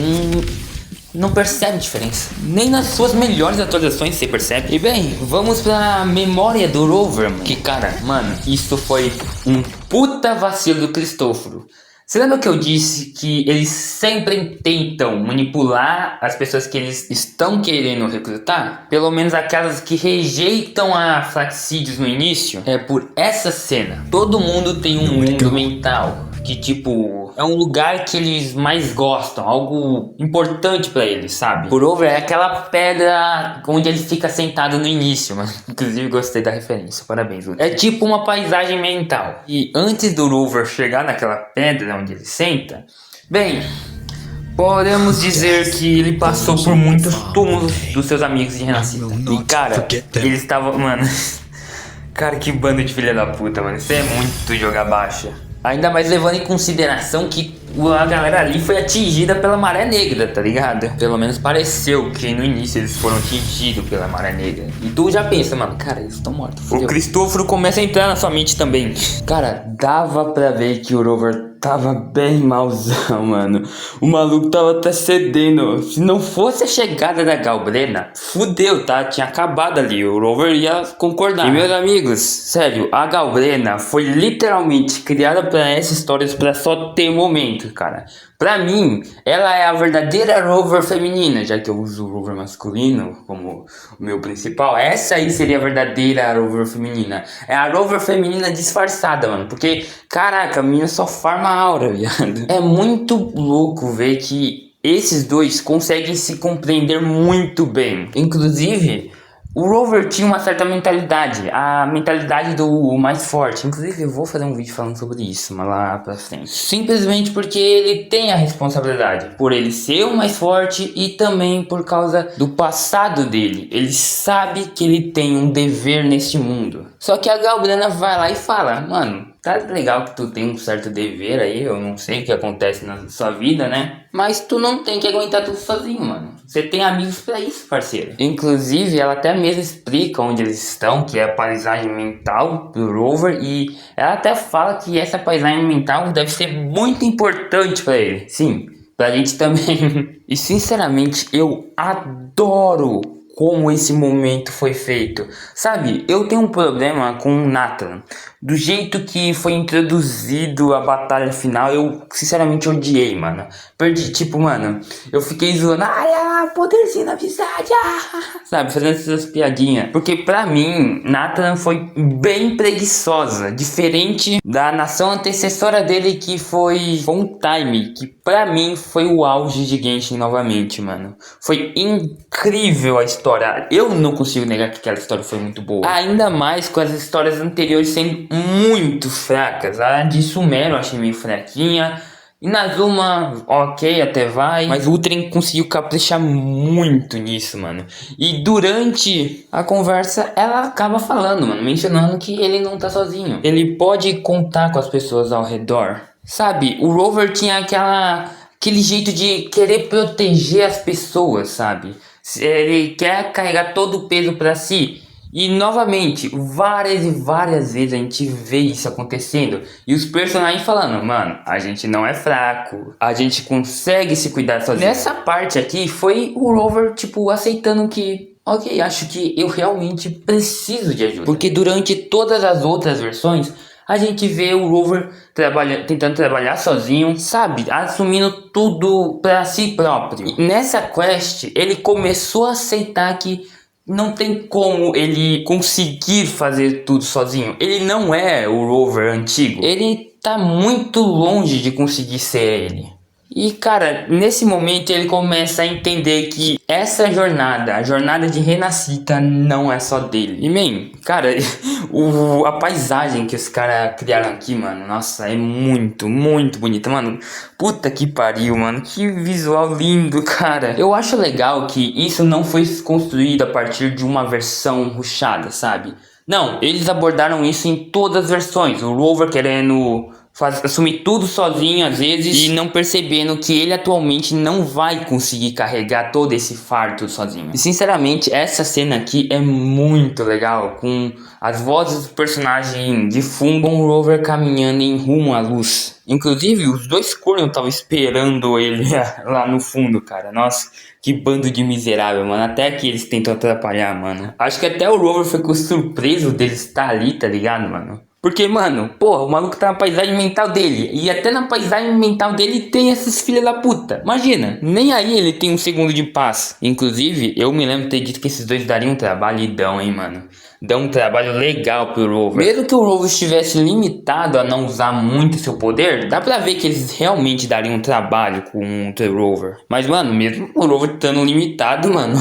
não percebe diferença. Nem nas suas melhores atualizações você percebe. E bem, vamos pra memória do Rover, mano. Que cara, mano, isso foi um puta vacilo do Cristóforo. Você lembra que eu disse que eles sempre tentam manipular as pessoas que eles estão querendo recrutar? Pelo menos aquelas que rejeitam a Flaxseeds no início? É por essa cena. Todo mundo tem um mundo mental que, tipo, é um lugar que eles mais gostam, algo importante pra eles, sabe? O Rover é aquela pedra onde ele fica sentado no início, mano. Inclusive gostei da referência, parabéns, Lúcio. É tipo uma paisagem mental. E antes do Rover chegar naquela pedra onde ele senta, bem, podemos dizer que ele passou por muitos túmulos dos seus amigos de Renascida. E cara, ele estava, mano... Cara, que bando de filha da puta, mano. Isso é muito jogar baixa. Ainda mais levando em consideração que a galera ali foi atingida pela maré negra, tá ligado? Pelo menos pareceu que no início eles foram atingidos pela maré negra. E tu já pensa, mano, cara, eles estão mortos. Fudeu. O Cristóforo começa a entrar na sua mente também. Cara, dava pra ver que o Rover tava bem mauzão, mano. O maluco tava até cedendo. Se não fosse a chegada da Galbrena, fudeu, tá? Tinha acabado ali. O Rover ia concordar. E meus amigos, sério, a Galbrena foi literalmente criada pra essa história pra só ter momento, cara. Pra mim, ela é a verdadeira Rover feminina, já que eu uso o Rover masculino como o meu principal. Essa aí seria a verdadeira Rover feminina. É a Rover feminina disfarçada, mano. Porque, caraca, a menina só farma aura, viado. É muito louco ver que esses dois conseguem se compreender muito bem. Inclusive... o Rover tinha uma certa mentalidade, a mentalidade do mais forte. Inclusive eu vou fazer um vídeo falando sobre isso, mas lá pra frente. Simplesmente porque ele tem a responsabilidade, por ele ser o mais forte e também por causa do passado dele. Ele sabe que ele tem um dever neste mundo. Só que a Galbrena vai lá e fala, mano, tá legal que tu tem um certo dever aí, eu não sei o que acontece na sua vida, né? Mas tu não tem que aguentar tudo sozinho, mano. Você tem amigos pra isso, parceiro. Inclusive, ela até mesmo explica onde eles estão, que é a paisagem mental do Rover. E ela até fala que essa paisagem mental deve ser muito importante pra ele. Sim, pra gente também. E sinceramente, eu adoro como esse momento foi feito. Sabe, eu tenho um problema com o Nathan. Do jeito que foi introduzido a batalha final, eu sinceramente odiei, mano. Perdi, tipo, mano, eu fiquei zoando, poderzinho da amizade, sabe, fazendo essas piadinhas. Porque pra mim, Nathan foi bem preguiçosa, diferente da nação antecessora dele que foi Time, que pra mim foi o auge de Genshin novamente, mano. Foi incrível a história. Eu não consigo negar que aquela história foi muito boa. Ainda mais com as histórias anteriores sendo muito fracas. A de Sumero eu achei meio fraquinha. Inazuma, ok, até vai. Mas o Ultren conseguiu caprichar muito nisso, mano. E durante a conversa, ela acaba falando, mano, mencionando que ele não tá sozinho. Ele pode contar com as pessoas ao redor. Sabe, o Rover tinha aquele jeito de querer proteger as pessoas, sabe? Ele quer carregar todo o peso pra si. E novamente, várias e várias vezes a gente vê isso acontecendo. E os personagens falando, mano, a gente não é fraco, a gente consegue se cuidar sozinho. Nessa parte aqui foi o Rover, tipo, aceitando que, ok, acho que eu realmente preciso de ajuda. Porque durante todas as outras versões, a gente vê o Rover tentando trabalhar sozinho, sabe? Assumindo tudo pra si próprio. E nessa quest, ele começou a aceitar que não tem como ele conseguir fazer tudo sozinho. Ele não é o Rover antigo. Ele tá muito longe de conseguir ser ele. E cara, nesse momento ele começa a entender que essa jornada, a jornada de Renascita, não é só dele. E man, cara, a paisagem que os caras criaram aqui, mano, nossa, é muito, muito bonita, mano. Puta que pariu, mano, que visual lindo, cara. Eu acho legal que isso não foi construído a partir de uma versão rushada, sabe? Não, eles abordaram isso em todas as versões. O Rover querendo assumir tudo sozinho às vezes e não percebendo que ele atualmente não vai conseguir carregar todo esse fardo sozinho. E sinceramente, essa cena aqui é muito legal, com as vozes do personagem de fundo, com o Rover caminhando em rumo à luz. Inclusive, os dois cornos estavam esperando ele lá no fundo, cara. Nossa, que bando de miserável, mano. Até que eles tentam atrapalhar, mano. Acho que até o Rover ficou surpreso dele estar ali, tá ligado, mano? Porque, mano, porra, o maluco tá na paisagem mental dele. E até na paisagem mental dele tem esses filhos da puta. Imagina, nem aí ele tem um segundo de paz. Inclusive, eu me lembro de ter dito que esses dois dariam um trabalho e dão, hein, mano. Dão um trabalho legal pro Rover. Mesmo que o Rover estivesse limitado a não usar muito seu poder, dá pra ver que eles realmente dariam um trabalho com o Rover. Mas, mano, mesmo o Rover estando limitado, mano,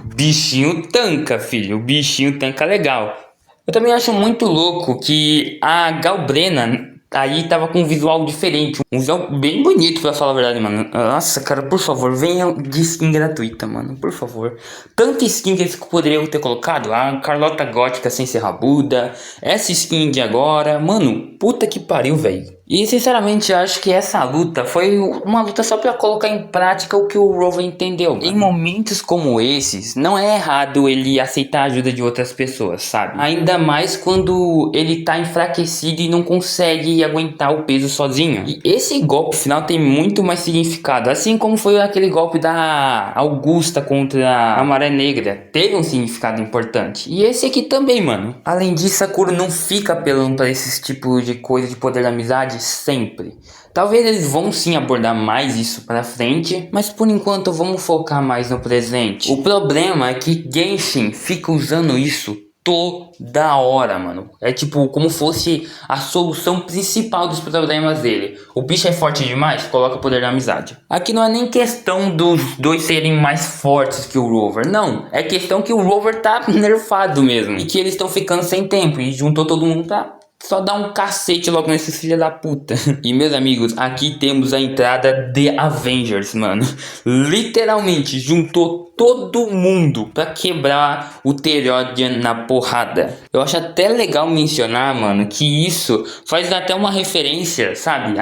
o bichinho tanca, filho. O bichinho tanca legal. Eu também acho muito louco que a Galbrena aí tava com um visual diferente. Um visual bem bonito, pra falar a verdade, mano. Nossa, cara, por favor, venha de skin gratuita, mano. Por favor. Tanta skin que eles poderiam ter colocado. A Carlota Gótica sem ser rabuda. Essa skin de agora. Mano, puta que pariu, velho. E sinceramente acho que essa luta foi uma luta só pra colocar em prática o que o Rover entendeu, mano. Em momentos como esses, não é errado ele aceitar a ajuda de outras pessoas, sabe? Ainda mais quando ele tá enfraquecido e não consegue aguentar o peso sozinho. E esse golpe final tem muito mais significado, assim como foi aquele golpe da Augusta contra a Maré Negra. Teve um significado importante. E esse aqui também, mano. Além disso, Sakura não fica apelando pra esses tipos de coisa de poder da amizade sempre. Talvez eles vão sim abordar mais isso pra frente, mas por enquanto vamos focar mais no presente. O problema é que Genshin fica usando isso toda hora, mano. É tipo como fosse a solução principal dos problemas dele. O bicho é forte demais, coloca o poder da amizade. Aqui não é nem questão dos dois serem mais fortes que o Rover, não. É questão que o Rover tá nerfado mesmo e que eles estão ficando sem tempo e juntou todo mundo pra só dá um cacete logo nesses filha da puta. E meus amigos, aqui temos a entrada de Avengers, mano. Literalmente juntou todo mundo pra quebrar o Therodian na porrada. Eu acho até legal mencionar, mano, que isso faz até uma referência, sabe?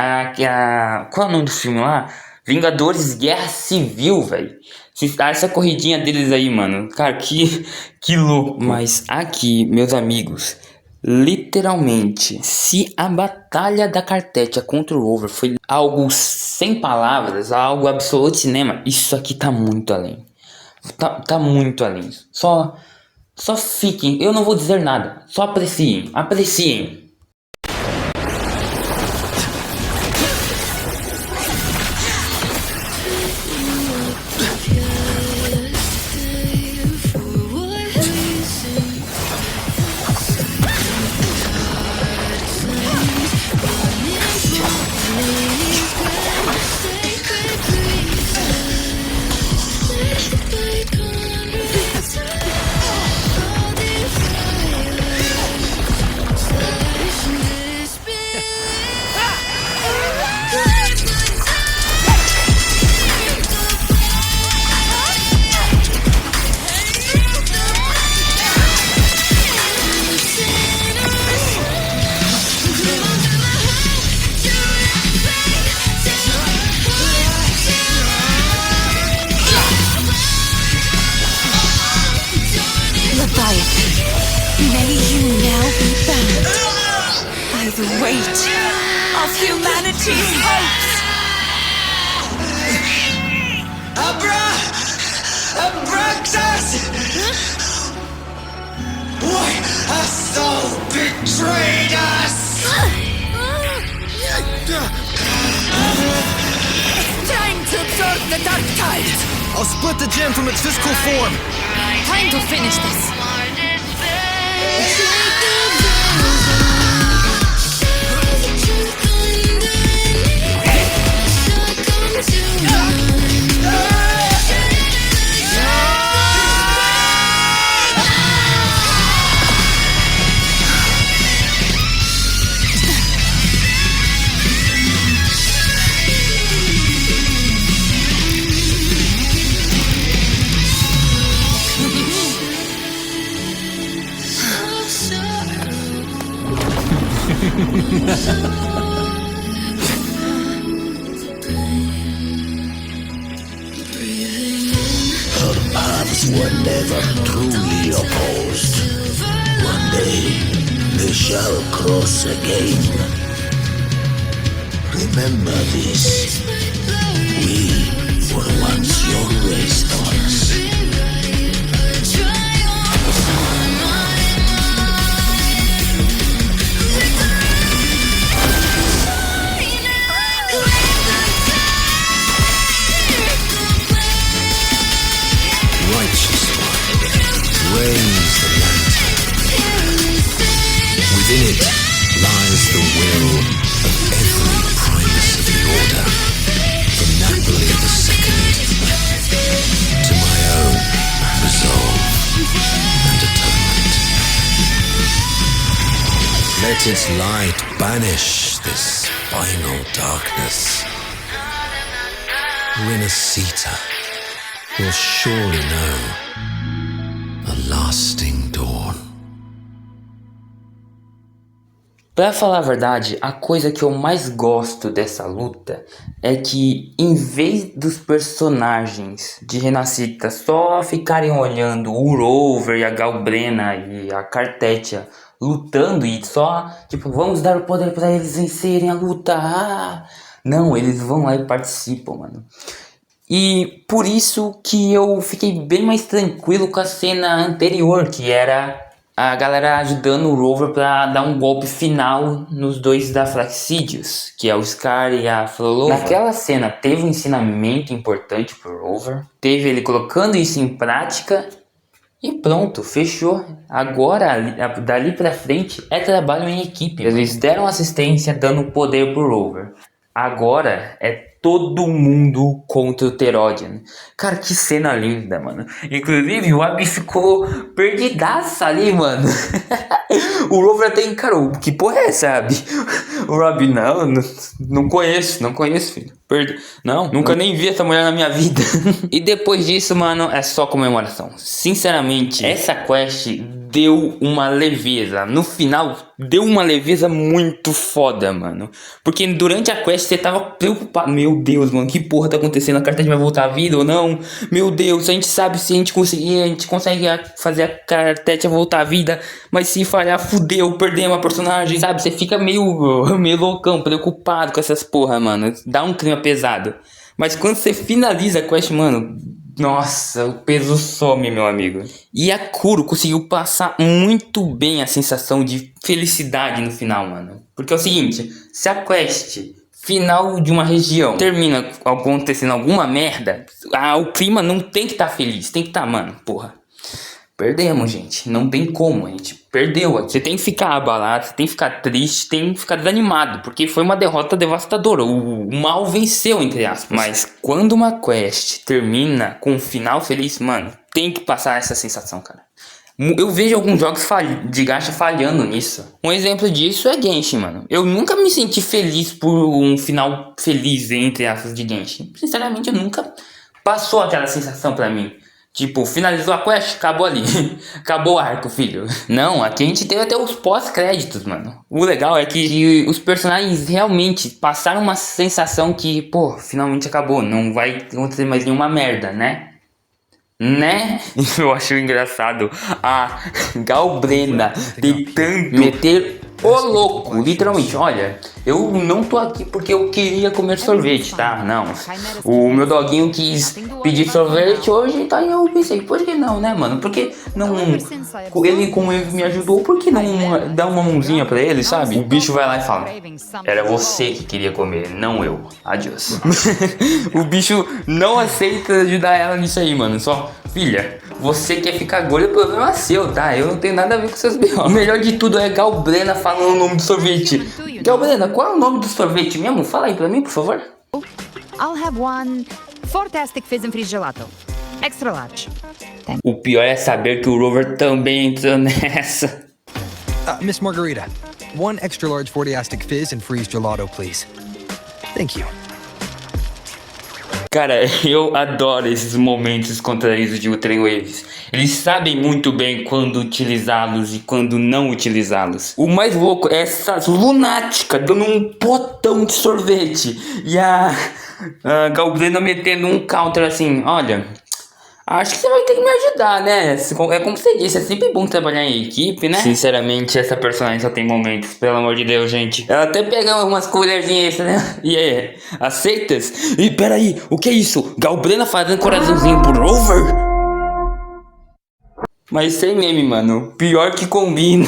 Qual é o nome do filme lá? Vingadores Guerra Civil, velho. Essa corridinha deles aí, mano. Cara, que louco. Mas aqui, meus amigos, literalmente, se a batalha da Cartetia contra o Rover foi algo sem palavras, algo absoluto cinema, isso aqui tá muito além. Tá muito além. Só fiquem, eu não vou dizer nada. Só apreciem. May you now be bound by the weight of humanity's hopes. Abraxas! Why hast thou betrayed us? It's time to absorb the dark tide. I'll split the gem from its physical form. Time to finish this. Her paths were never truly opposed. One day they shall cross again. Remember this. We were once your race stars. Victory! Let its light banish this final darkness. Rinascita will surely know a lasting dawn. Pra falar a verdade, a coisa que eu mais gosto dessa luta é que, em vez dos personagens de Renascita só ficarem olhando o Rover e a Galbrena e a Cartetia lutando e só, tipo, vamos dar o poder pra eles vencerem a luta, não, eles vão lá e participam, mano. E por isso que eu fiquei bem mais tranquilo com a cena anterior, que era a galera ajudando o Rover pra dar um golpe final nos dois da Flaxídeos, que é o Scar e a Flolova. Naquela cena teve um ensinamento importante pro Rover, teve ele colocando isso em prática e pronto, fechou. Agora, dali pra frente, é trabalho em equipe. Eles deram assistência dando poder pro Rover. Agora é todo mundo contra o Therodian. Cara, que cena linda, mano. Inclusive, o Abby ficou perdidaça ali, mano. O Rover até encarou. Que porra é essa, Abby? O Abby, não conheço, filho. Não, nunca nem vi essa mulher na minha vida. E depois disso, mano, é só comemoração. Sinceramente, essa quest deu uma leveza. No final, deu uma leveza muito foda, mano. Porque durante a quest você tava preocupado. Meu Deus, mano, que porra tá acontecendo? A Cartetia vai voltar à vida ou não? Meu Deus, a gente sabe se a gente conseguir, a gente consegue fazer a Cartetia voltar à vida. Mas se falhar, fudeu, perdemos a personagem, sabe? Você fica meio loucão, preocupado com essas porra, mano. Dá um clima pesado. Mas quando você finaliza a quest, mano, nossa, o peso some, meu amigo. E a Kuro conseguiu passar muito bem a sensação de felicidade no final, mano. Porque é o seguinte, se a quest final de uma região termina acontecendo alguma merda, o clima não tem que estar feliz, tem que estar, mano, porra. Perdemos, gente. Não tem como, a gente perdeu. Você tem que ficar abalado, você tem que ficar triste, tem que ficar desanimado, porque foi uma derrota devastadora. O mal venceu, entre aspas. Mas quando uma quest termina com um final feliz, mano, tem que passar essa sensação, cara. Eu vejo alguns jogos de gacha falhando nisso. Um exemplo disso é Genshin, mano. Eu nunca me senti feliz por um final feliz, entre aspas, de Genshin. Sinceramente, eu nunca passou aquela sensação pra mim. Tipo, finalizou a quest, acabou ali. Acabou o arco, filho. Não, aqui a gente teve até os pós-créditos, mano. O legal é que os personagens realmente passaram uma sensação que, pô, finalmente acabou. Não vai acontecer mais nenhuma merda, né? Eu acho engraçado a Galbrena tentando meter o louco, literalmente. Olha, eu não tô aqui porque eu queria comer sorvete, tá? Não, o meu doguinho quis pedir sorvete hoje, então eu pensei, por que não, né, mano? Porque não, ele como ele me ajudou, por que não dar uma mãozinha pra ele, sabe? O bicho vai lá e fala, era você que queria comer, não eu, adiós. O bicho não aceita ajudar ela nisso aí, mano, só, filha, você quer ficar gordo, o problema é seu, tá? Eu não tenho nada a ver com seus B.O. O melhor de tudo é Galbrena falando o nome do sorvete. Galbrena, qual é o nome do sorvete mesmo? Fala aí pra mim, por favor. I'll have one fantastic fizz and freeze gelato. Extra large. O pior é saber que o Rover também entrou nessa. Miss Margarita, one extra large Fortiastic fizz and freeze gelato, please. Thank you. Cara, eu adoro esses momentos contraídos de Ultra Waves. Eles sabem muito bem quando utilizá-los e quando não utilizá-los. O mais louco é essas lunáticas dando um potão de sorvete. E a Galbrena metendo um counter assim, olha, acho que você vai ter que me ajudar, né? É como você disse, é sempre bom trabalhar em equipe, né? Sinceramente, essa personagem só tem momentos, pelo amor de Deus, gente. Ela até pega umas colherzinhas, né? E aí, aceitas? E peraí, o que é isso? Galbrena fazendo coraçãozinho pro Rover? Mas sem meme, mano. Pior que combina.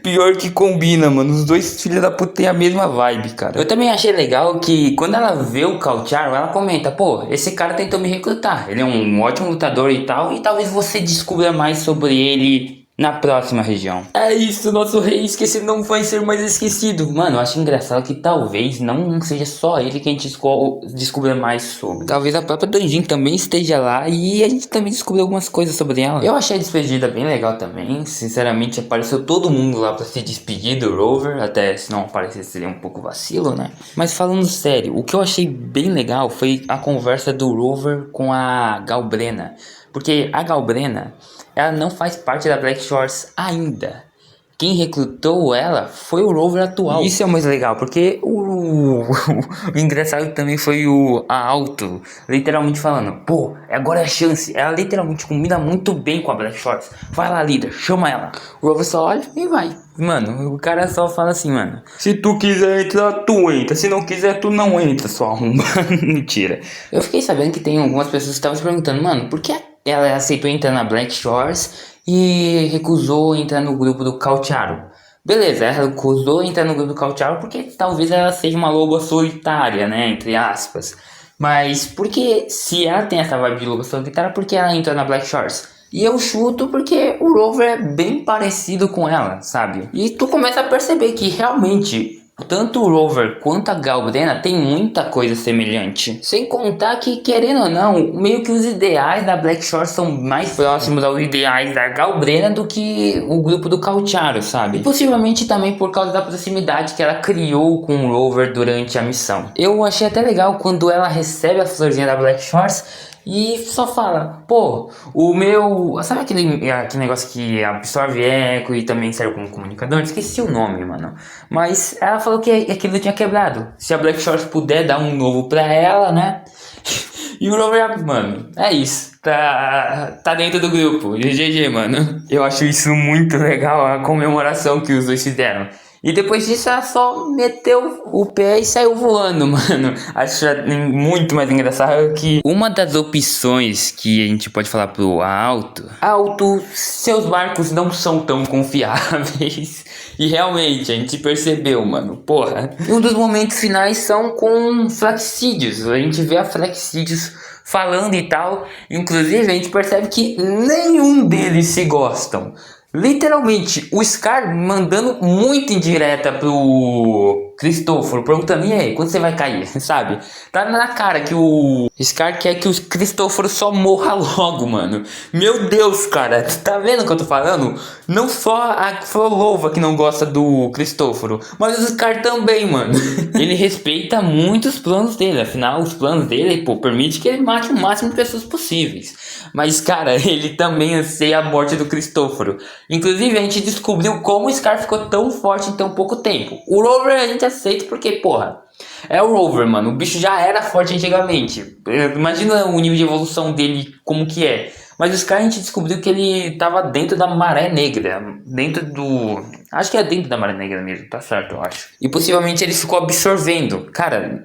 Pior que combina, mano. Os dois filhos da puta têm a mesma vibe, cara. Eu também achei legal que quando ela vê o Kalcharo, ela comenta, pô, esse cara tentou me recrutar. Ele é um ótimo lutador e tal. E talvez você descubra mais sobre ele na próxima região. É isso, nosso rei esquecido não vai ser mais esquecido. Mano, eu acho engraçado que talvez não seja só ele que a gente descubra mais sobre. Talvez a própria Danjin também esteja lá e a gente também descobriu algumas coisas sobre ela. Eu achei a despedida bem legal também. Sinceramente, apareceu todo mundo lá pra se despedir do Rover. Até se não aparecesse seria um pouco vacilo, né? Mas falando sério, o que eu achei bem legal foi a conversa do Rover com a Galbrena. Porque a Galbrena, ela não faz parte da Black Shores ainda. Quem recrutou ela foi o Rover atual. Isso é o mais legal, porque o engraçado também foi a Alto, literalmente falando, pô, agora é a chance. Ela literalmente combina muito bem com a Black Shores. Vai lá, líder, chama ela. O Rover só olha e vai. Mano, o cara só fala assim, mano, se tu quiser entrar, tu entra. Se não quiser, tu não entra, só arruma. Mentira. Eu fiquei sabendo que tem algumas pessoas que estavam se perguntando, mano, por que ela aceitou entrar na Black Shores e recusou entrar no grupo do Cautiaro? Beleza, ela recusou entrar no grupo do Cautiaro porque talvez ela seja uma loba solitária, né, entre aspas. Mas porque se ela tem essa vibe de loba solitária, por que ela entrou na Black Shores? E eu chuto porque o Rover é bem parecido com ela, sabe? E tu começa a perceber que realmente tanto o Rover quanto a Galbrena tem muita coisa semelhante. Sem contar que, querendo ou não, meio que os ideais da Black Shores são mais próximos aos ideais da Galbrena do que o grupo do Cautiaro, sabe? E possivelmente também por causa da proximidade que ela criou com o Rover durante a missão. Eu achei até legal quando ela recebe a florzinha da Black Shores e só fala, pô, o meu... Sabe aquele negócio que absorve eco e também serve como comunicador? Esqueci o nome, mano. Mas ela falou que aquilo tinha quebrado. Se a Black Shores puder dar um novo pra ela, né? E o Rover, mano, é isso. Tá dentro do grupo. GG, mano. Eu acho isso muito legal, a comemoração que os dois fizeram. E depois disso ela só meteu o pé e saiu voando, mano. Acho muito mais engraçado que uma das opções que a gente pode falar pro Alto, seus barcos não são tão confiáveis. E realmente, a gente percebeu, mano, porra. E um dos momentos finais são com Flaxídeos. A gente vê a Flaxídeos falando e tal. Inclusive, a gente percebe que nenhum deles se gostam. Literalmente, o Scar mandando muito indireta pro Cristóforo, perguntando, e aí, quando você vai cair, sabe? Tá na cara que o Scar quer que o Cristóforo só morra logo, mano. Meu Deus, cara, tá vendo o que eu tô falando? Não só a Frolova que não gosta do Cristóforo, mas o Scar também, mano. Ele respeita muito os planos dele, afinal, os planos dele, pô, permite que ele mate o máximo de pessoas possíveis. Mas, cara, ele também anseia a morte do Cristóforo. Inclusive, a gente descobriu como o Scar ficou tão forte em tão pouco tempo. O Rover a gente aceita porque, porra, é o Rover, mano. O bicho já era forte antigamente. Imagina o nível de evolução dele, como que é. Mas o Scar a gente descobriu que ele tava dentro da Maré Negra. Dentro do... Acho que é dentro da Maré Negra mesmo, tá certo, eu acho. E possivelmente ele ficou absorvendo. Cara,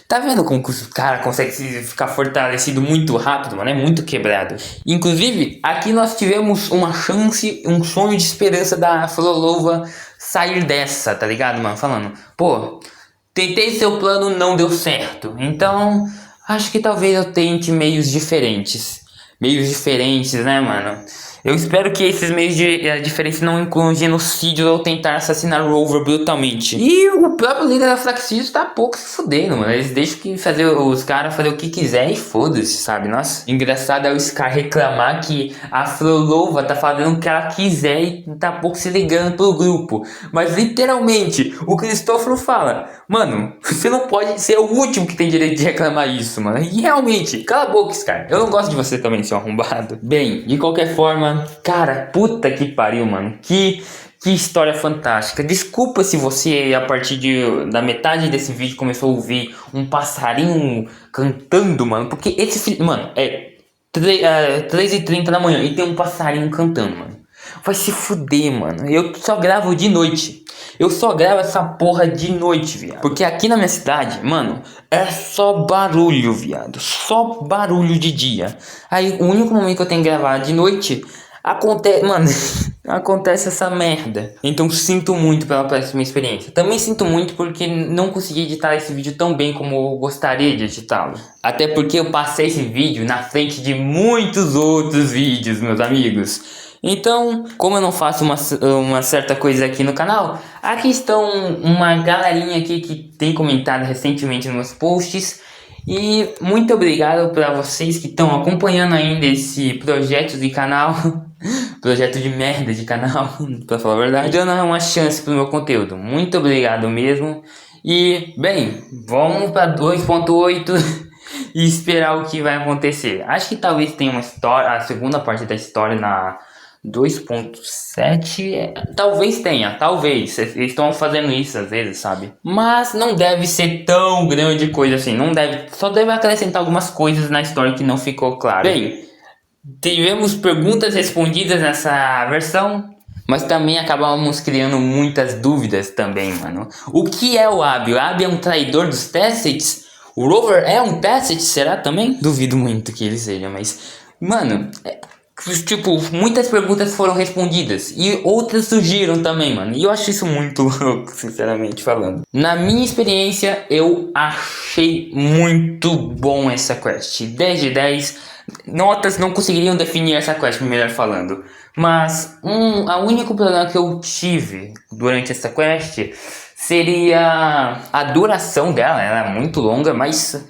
tá vendo como que o cara consegue ficar fortalecido muito rápido, mano? É muito quebrado. Inclusive, aqui nós tivemos uma chance, um sonho de esperança da Frolova sair dessa, tá ligado, mano? Falando, pô, tentei seu plano, não deu certo. Então, acho que talvez eu tente meios diferentes. Meios diferentes, né, mano? Eu espero que esses meios diferentes não incluam genocídio ou tentar assassinar o Rover brutalmente. E o próprio líder da Flaxídeos tá pouco se fudendo, mano. Eles deixam os caras fazer o que quiser e foda-se, sabe? Nossa, engraçado é o Scar reclamar que a Frolova tá fazendo o que ela quiser e tá pouco se ligando pro grupo. Mas literalmente, o Cristóforo fala, mano, você não pode ser o último que tem direito de reclamar isso, mano. E realmente, cala a boca, Scar. Eu não gosto de você também, seu arrombado. Bem, de qualquer forma, cara, puta que pariu, mano. Que história fantástica. Desculpa se você, a partir da metade desse vídeo, começou a ouvir um passarinho cantando, mano. Porque esse filho, mano, é 3h30 da manhã e tem um passarinho cantando, mano. Vai se fuder, mano. Eu só gravo de noite. Eu só gravo essa porra de noite, viado. Porque aqui na minha cidade, mano, é só barulho, viado. Só barulho de dia. Aí o único momento que eu tenho que gravar de noite, acontece, mano, acontece essa merda. Então sinto muito pela péssima experiência. Também sinto muito porque não consegui editar esse vídeo tão bem como eu gostaria de editá-lo. Até porque eu passei esse vídeo na frente de muitos outros vídeos, meus amigos. Então, como eu não faço uma certa coisa aqui no canal, aqui estão uma galerinha aqui que tem comentado recentemente nos meus posts. E muito obrigado para vocês que estão acompanhando ainda esse projeto de canal. Projeto de merda de canal, pra falar a verdade. Dando uma chance pro meu conteúdo. Muito obrigado mesmo. E, bem, vamos pra 2.8 e esperar o que vai acontecer. Acho que talvez tenha uma história, a segunda parte da história na 2.7. Talvez tenha, talvez. Eles estão fazendo isso às vezes, sabe? Mas não deve ser tão grande coisa assim. Não deve, só deve acrescentar algumas coisas na história que não ficou claro. Bem, tivemos perguntas respondidas nessa versão, mas também acabamos criando muitas dúvidas também, mano. O que é o Abby? O Abby é um traidor dos Tassets? O Rover é um Tasset? Será também? Duvido muito que ele seja, mas... Mano, tipo, muitas perguntas foram respondidas e outras surgiram também, mano. E eu acho isso muito louco, sinceramente falando. Na minha experiência, eu achei muito bom essa quest. 10 de 10. Notas não conseguiriam definir essa quest, melhor falando. Mas o único problema que eu tive durante essa quest seria a duração dela. Ela é muito longa, mas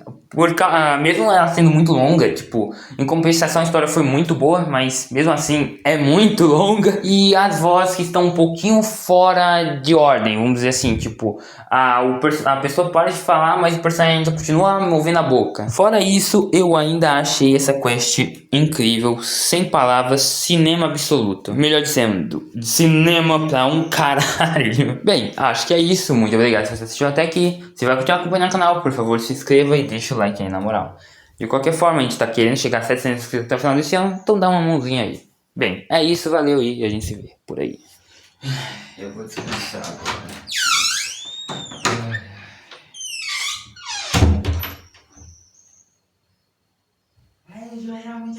mesmo ela sendo muito longa, tipo, em compensação a história foi muito boa, mas mesmo assim é muito longa. E as vozes que estão um pouquinho fora de ordem, vamos dizer assim, tipo, a pessoa para de falar, mas o personagem ainda continua movendo a boca. Fora isso, eu ainda achei essa quest incrível, sem palavras, cinema absoluto. Melhor dizendo, cinema pra um caralho. Bem, acho que é isso, muito obrigado se você assistiu até aqui. Se vai continuar acompanhando o canal, por favor, se inscreva e deixa o like aí, na moral. De qualquer forma, a gente tá querendo chegar a 700 inscritos até o final desse ano, então dá uma mãozinha aí. Bem, é isso, valeu e a gente se vê por aí. Eu vou descansar agora. Yo era muy